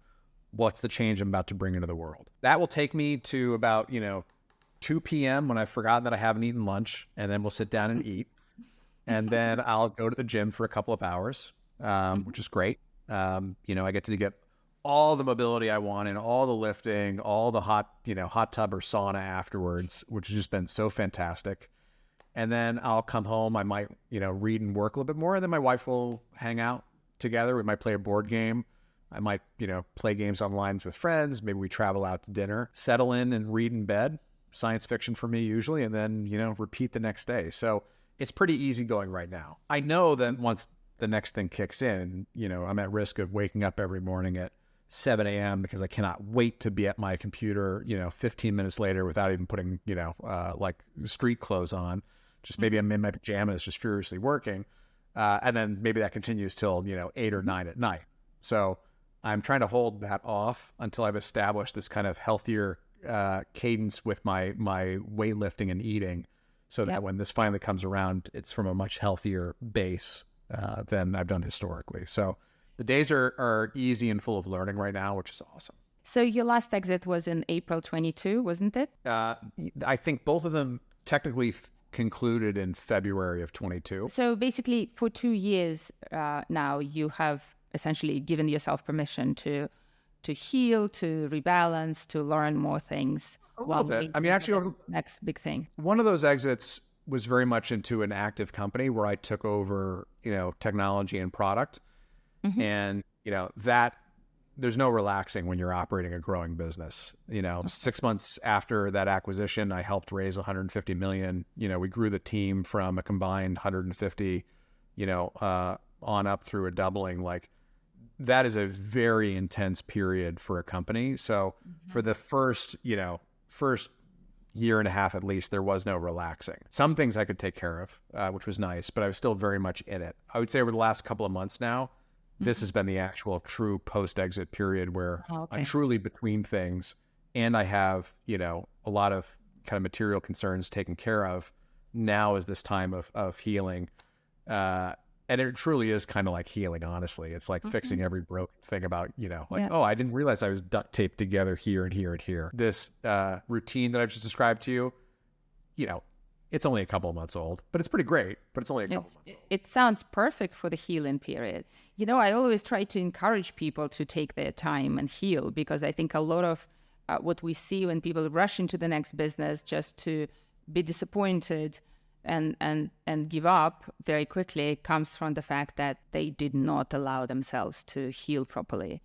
what's the change I'm about to bring into the world. That will take me to about, 2 p.m. when I've forgotten that I haven't eaten lunch, and then we'll sit down and eat. And then I'll go to the gym for a couple of hours, which is great. I get to get all the mobility I want and all the lifting, all the hot tub or sauna afterwards, which has just been so fantastic. And then I'll come home. I might, read and work a little bit more. And then my wife will hang out together. We might play a board game. I might, play games online with friends. Maybe we travel out to dinner, settle in and read in bed. Science fiction for me usually, and then, repeat the next day. So it's pretty easy going right now. I know that once the next thing kicks in, I'm at risk of waking up every morning at 7 a.m. because I cannot wait to be at my computer, 15 minutes later without even putting, like street clothes on. Just maybe I'm in my pajamas just furiously working. And then maybe that continues till, 8 or 9 at night. So I'm trying to hold that off until I've established this kind of healthier cadence with my weightlifting and eating, so that when this finally comes around, it's from a much healthier base than I've done historically. So the days are easy and full of learning right now, which is awesome. So your last exit was in April 22, wasn't it? I think both of them technically concluded in February of 22. So basically, for 2 years now, you have essentially given yourself permission to heal, to rebalance, to learn more things. A little bit. I mean, actually, next big thing. One of those exits was very much into an active company where I took over, technology and product. Mm-hmm. And, that there's no relaxing when you're operating a growing business. 6 months after that acquisition, I helped raise 150 million. We grew the team from a combined 150, on up through a doubling. Like, that is a very intense period for a company. So for the first year and a half at least, there was no relaxing. Some things I could take care of, which was nice, but I was still very much in it. I would say over the last couple of months now, this has been the actual true post-exit period where I'm truly between things, and I have, a lot of kind of material concerns taken care of. Now is this time of healing. And it truly is kind of like healing, honestly. It's like fixing every broken thing about, oh, I didn't realize I was duct taped together here and here and here. This routine that I've just described to you, it's only a couple of months old, but it's pretty great, but it's only a couple of months old. It sounds perfect for the healing period. I always try to encourage people to take their time and heal, because I think a lot of what we see when people rush into the next business just to be disappointed and give up very quickly comes from the fact that they did not allow themselves to heal properly.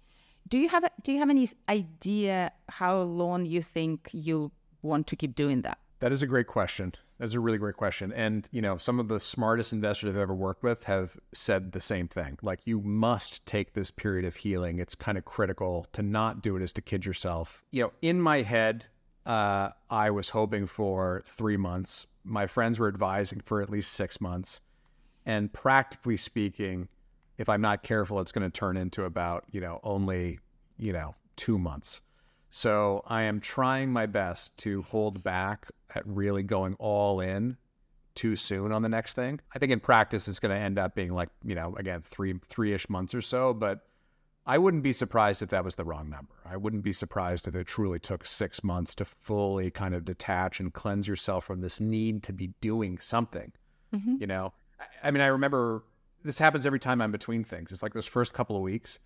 Do you have any idea how long you think you'll want to keep doing that? That is a great question. That's a really great question. And, some of the smartest investors I've ever worked with have said the same thing. Like, you must take this period of healing. It's kind of critical. To not do it is to kid yourself. In my head, I was hoping for 3 months. My friends were advising for at least 6 months. And practically speaking, if I'm not careful, it's going to turn into about, only, 2 months. So I am trying my best to hold back at really going all in too soon on the next thing. I think in practice, it's going to end up being like, again, three-ish months or so, but I wouldn't be surprised if that was the wrong number. I wouldn't be surprised if it truly took 6 months to fully kind of detach and cleanse yourself from this need to be doing something. I mean, I remember this happens every time I'm between things. It's like those first couple of weeks,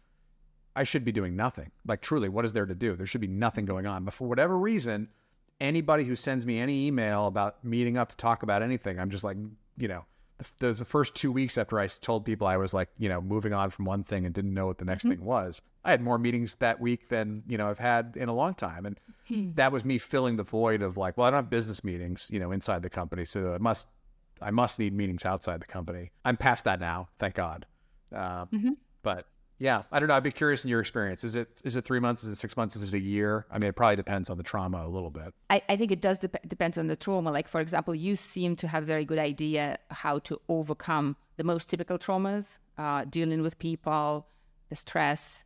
I should be doing nothing. Like, truly, what is there to do? There should be nothing going on. But for whatever reason, anybody who sends me any email about meeting up to talk about anything, I'm just like, the first 2 weeks after I told people I was like, moving on from one thing and didn't know what the next thing was, I had more meetings that week than, I've had in a long time. And that was me filling the void of like, well, I don't have business meetings, inside the company. So I must need meetings outside the company. I'm past that now, thank God. But yeah, I don't know. I'd be curious in your experience. Is it 3 months? Is it 6 months? Is it a year? I mean, it probably depends on the trauma a little bit. I think it does depends on the trauma. Like, for example, you seem to have a very good idea how to overcome the most typical traumas, dealing with people, the stress,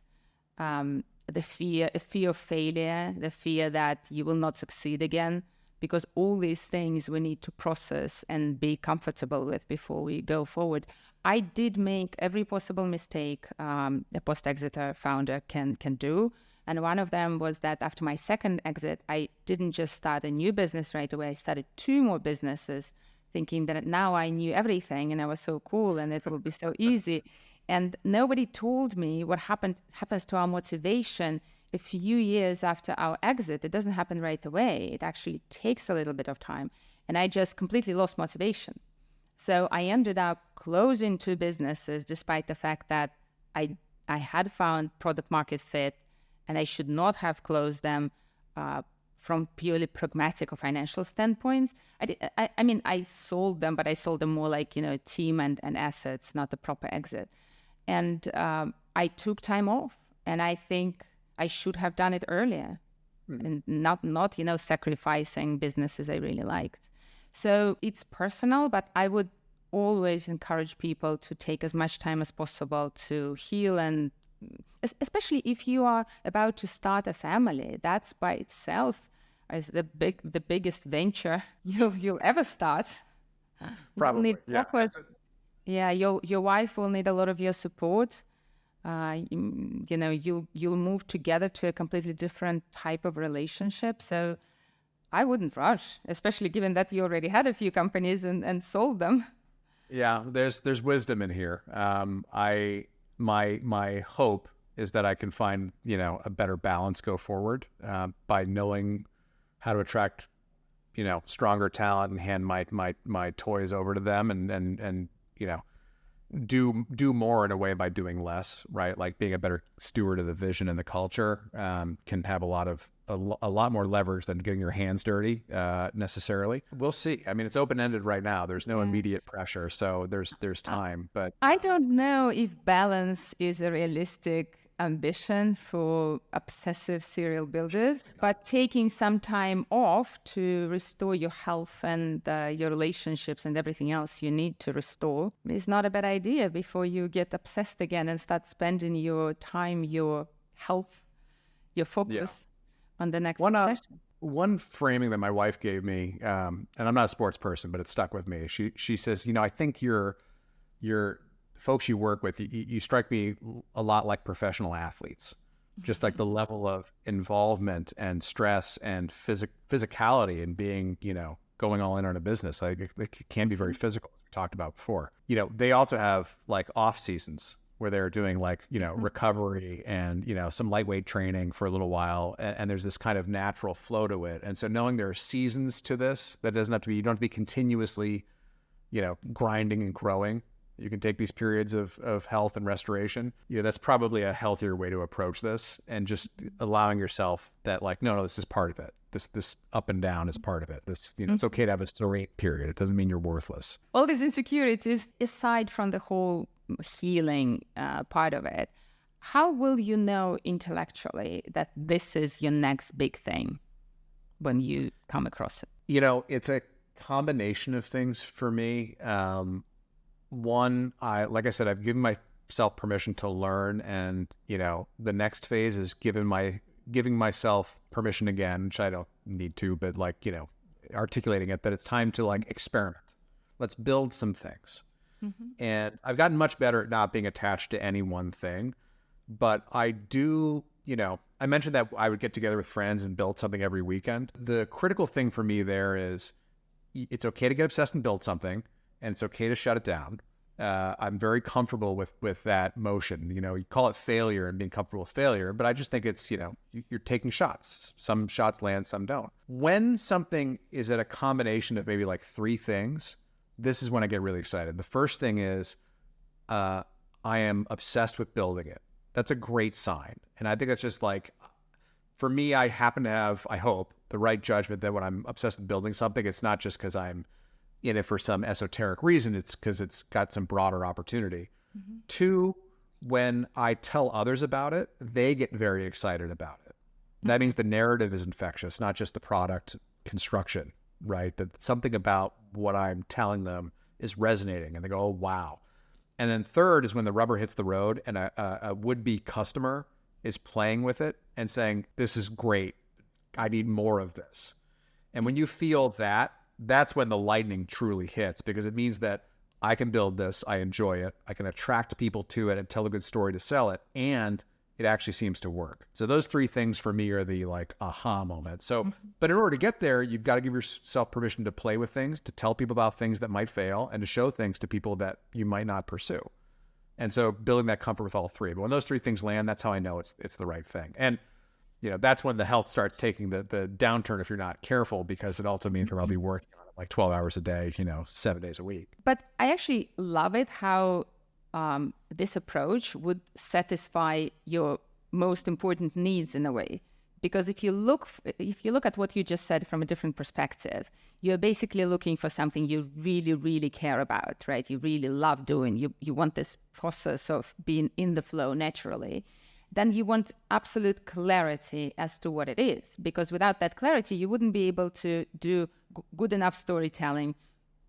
the fear of failure, the fear that you will not succeed again, because all these things we need to process and be comfortable with before we go forward. I did make every possible mistake a post-exiter founder can do. And one of them was that after my second exit, I didn't just start a new business right away. I started 2 more businesses, thinking that now I knew everything and I was so cool and it will be so easy. And nobody told me what happens to our motivation a few years after our exit. It doesn't happen right away. It actually takes a little bit of time. And I just completely lost motivation. So I ended up closing 2 businesses despite the fact that I had found product market fit, and I should not have closed them from purely pragmatic or financial standpoints. I mean, I sold them, but I sold them more like, team and assets, not the proper exit. And I took time off, and I think I should have done it earlier and not sacrificing businesses I really liked. So it's personal, but I would always encourage people to take as much time as possible to heal, and especially if you are about to start a family. That's by itself is the biggest venture you'll ever start. Probably, yeah. Yeah, your wife will need a lot of your support. You'll move together to a completely different type of relationship. So I wouldn't rush, especially given that you already had a few companies and sold them. Yeah, there's wisdom in here. My hope is that I can find a better balance go forward by knowing how to attract stronger talent and hand my toys over to them and do more in a way by doing less, right? Like being a better steward of the vision and the culture can have a lot more leverage than getting your hands dirty necessarily. We'll see. I mean, it's open-ended right now. There's no immediate pressure, so there's time. But I don't know if balance is a realistic ambition for obsessive serial builders, but taking some time off to restore your health and your relationships and everything else you need to restore is not a bad idea before you get obsessed again and start spending your time, your health, your focus on the next session. One framing that my wife gave me, and I'm not a sports person, but it stuck with me. She says, I think your folks you work with, you strike me a lot like professional athletes, just like the level of involvement and stress and physicality and being, going all in on a business. Like it can be very physical, as we talked about before. They also have like off seasons where they're doing like, recovery and, some lightweight training for a little while. And there's this kind of natural flow to it. And so knowing there are seasons to this, that doesn't have to be, you don't have to be continuously, grinding and growing. You can take these periods of health and restoration. That's probably a healthier way to approach this, and just allowing yourself that like, no, this is part of it. This up and down is part of it. This, it's okay to have a serene period. It doesn't mean you're worthless. All these insecurities, aside from the whole healing part of it, how will you know intellectually that this is your next big thing when you come across it? It's a combination of things for me. One, like I said, I've given myself permission to learn, and the next phase is giving myself permission again, which I don't need to, but like articulating it that it's time to like experiment. Let's build some things. And I've gotten much better at not being attached to any one thing, but I do. I mentioned that I would get together with friends and build something every weekend. The critical thing for me there is it's okay to get obsessed and build something, and it's okay to shut it down. I'm very comfortable with that motion. You call it failure and being comfortable with failure, but I just think it's, you're taking shots. Some shots land, some don't. When something is at a combination of maybe like three things, this is when I get really excited. The first thing is I am obsessed with building it. That's a great sign. And I think that's just like, for me, I happen to have, I hope, the right judgment that when I'm obsessed with building something, it's not just because I'm in it for some esoteric reason. It's because it's got some broader opportunity. Two, when I tell others about it, they get very excited about it. That means the narrative is infectious, not just the product construction, right? That something about what I'm telling them is resonating, and they go, oh, wow. And then third is when the rubber hits the road and a would-be customer is playing with it and saying, this is great. I need more of this. And when you feel that, that's when the lightning truly hits, because it means that I can build this, I enjoy it, I can attract people to it and tell a good story to sell it, and it actually seems to work. So those three things for me are the like aha moment. So, but in order to get there, you've got to give yourself permission to play with things, to tell people about things that might fail, and to show things to people that you might not pursue. And so building that comfort with all three. But when those three things land, that's how I know it's the right thing. And that's when the health starts taking the downturn if you're not careful, because it also means I'll be working on it like 12 hours a day, 7 days a week. But I actually love it how this approach would satisfy your most important needs in a way. Because if you look at what you just said from a different perspective, you're basically looking for something you really, really care about, right? You really love doing. You want this process of being in the flow naturally. Then you want absolute clarity as to what it is. Because without that clarity, you wouldn't be able to do good enough storytelling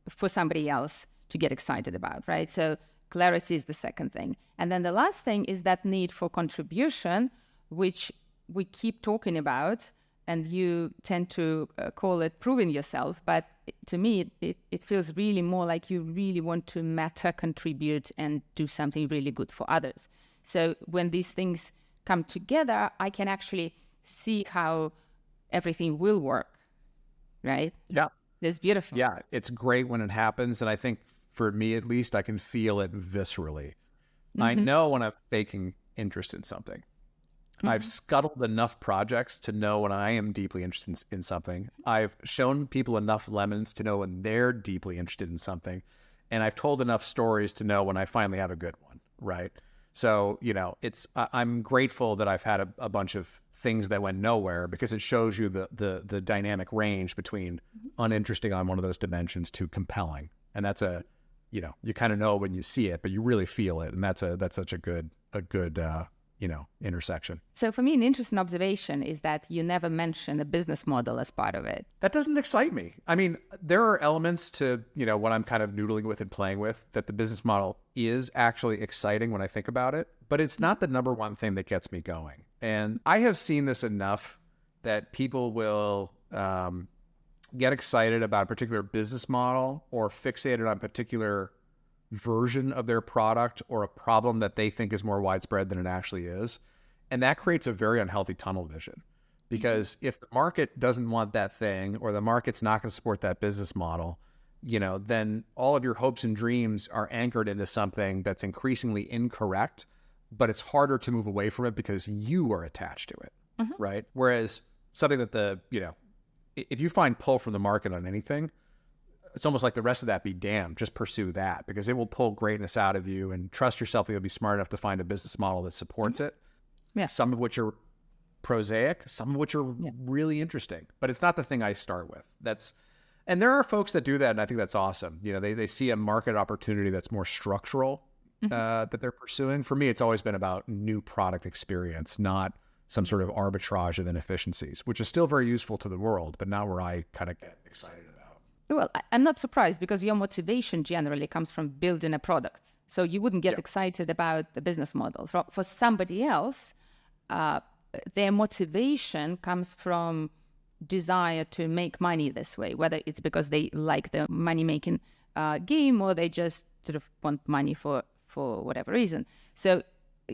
for somebody else to get excited about, right? So clarity is the second thing. And then the last thing is that need for contribution, which we keep talking about, and you tend to call it proving yourself. But to me, it feels really more like you really want to matter, contribute, and do something really good for others. So when these things come together, I can actually see how everything will work, right? Yeah. It's beautiful. Yeah, it's great when it happens. And I think for me, at least, I can feel it viscerally. I know when I'm faking interest in something. I've scuttled enough projects to know when I am deeply interested in something. I've shown people enough lemons to know when they're deeply interested in something. And I've told enough stories to know when I finally have a good one, right? So, I'm grateful that I've had a bunch of things that went nowhere, because it shows you the dynamic range between uninteresting on one of those dimensions to compelling. And that's you kind of know when you see it, but you really feel it. And that's such a good intersection. So for me, an interesting observation is that you never mention a business model as part of it. That doesn't excite me. I mean, there are elements to, what I'm kind of noodling with and playing with, that the business model is actually exciting when I think about it, but it's not the number one thing that gets me going. And I have seen this enough that people will get excited about a particular business model or fixated on a particular version of their product or a problem that they think is more widespread than it actually is. And that creates a very unhealthy tunnel vision, because if the market doesn't want that thing, or the market's not going to support that business model, then all of your hopes and dreams are anchored into something that's increasingly incorrect, but it's harder to move away from it because you are attached to it, right? Whereas something that if you find pull from the market on anything, it's almost like the rest of that be damned. Just pursue that, because it will pull greatness out of you, and trust yourself that you'll be smart enough to find a business model that supports it. Yeah. Some of which are prosaic, some of which are really interesting, but it's not the thing I start with. And there are folks that do that, and I think that's awesome. They see a market opportunity that's more structural that they're pursuing. For me, it's always been about new product experience, not some sort of arbitrage of inefficiencies, which is still very useful to the world, but not where I kind of get excited about. Well, I'm not surprised, because your motivation generally comes from building a product. So you wouldn't get excited about the business model. For somebody else, their motivation comes from desire to make money this way, whether it's because they like the money-making game, or they just sort of want money for whatever reason. So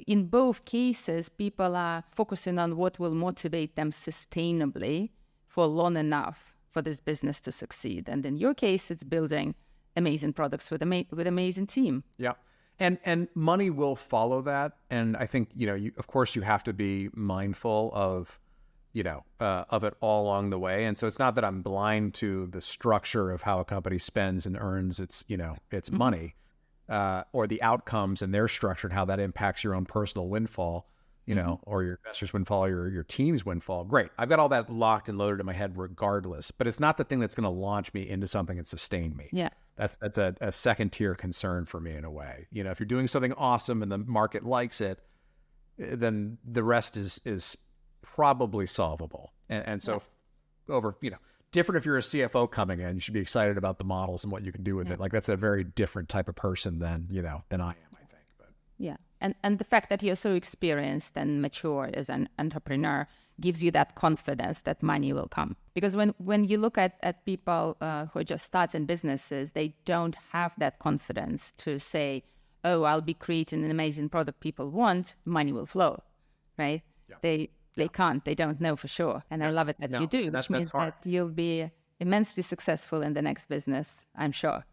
in both cases, people are focusing on what will motivate them sustainably for long enough for this business to succeed. And in your case, it's building amazing products with amazing team. Yeah. And money will follow that. And I think, of course you have to be mindful of it all along the way. And so it's not that I'm blind to the structure of how a company spends and earns its money, or the outcomes and their structure and how that impacts your own personal windfall, or your investors' windfall, or your team's windfall. Great. I've got all that locked and loaded in my head regardless, but it's not the thing that's going to launch me into something and sustain me. Yeah. That's a second tier concern for me in a way. If you're doing something awesome and the market likes it, then the rest is probably solvable. And so over, different if you're a CFO coming in, you should be excited about the models and what you can do with it. Like, that's a very different type of person than I am, I think. But yeah. And the fact that you're so experienced and mature as an entrepreneur gives you that confidence that money will come. Because when you look at people who are just starting businesses, they don't have that confidence to say, oh, I'll be creating an amazing product people want, money will flow, right? Yeah. They can't. They don't know for sure. And I love it that you do, which means that you'll be immensely successful in the next business, I'm sure,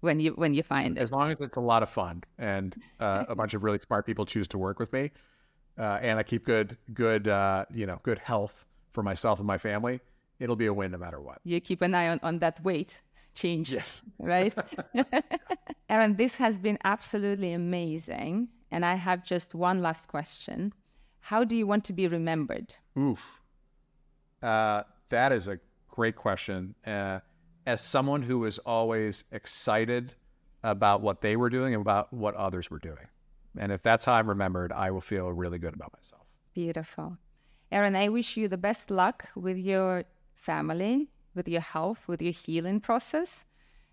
when you find it. As long as it's a lot of fun and a bunch of really smart people choose to work with me, and I keep good health for myself and my family, it'll be a win no matter what. You keep an eye on that weight change. Yes. Right? Aaron, this has been absolutely amazing. And I have just one last question. How do you want to be remembered? Oof. That is a great question. As someone who was always excited about what they were doing and about what others were doing. And if that's how I'm remembered, I will feel really good about myself. Beautiful. Aaron, I wish you the best luck with your family, with your health, with your healing process.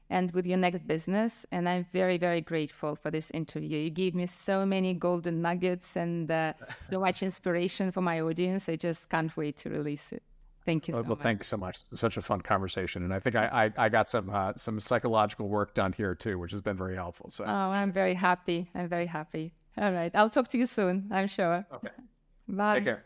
and with your next business. And I'm very, very grateful for this interview. You gave me so many golden nuggets and so much inspiration for my audience. I just can't wait to release it. Thank you so much. Well, thanks so much. Such a fun conversation. And I think I got some psychological work done here too, which has been very helpful. So I'm very happy. I'm very happy. All right. I'll talk to you soon, I'm sure. Okay. Bye. Take care.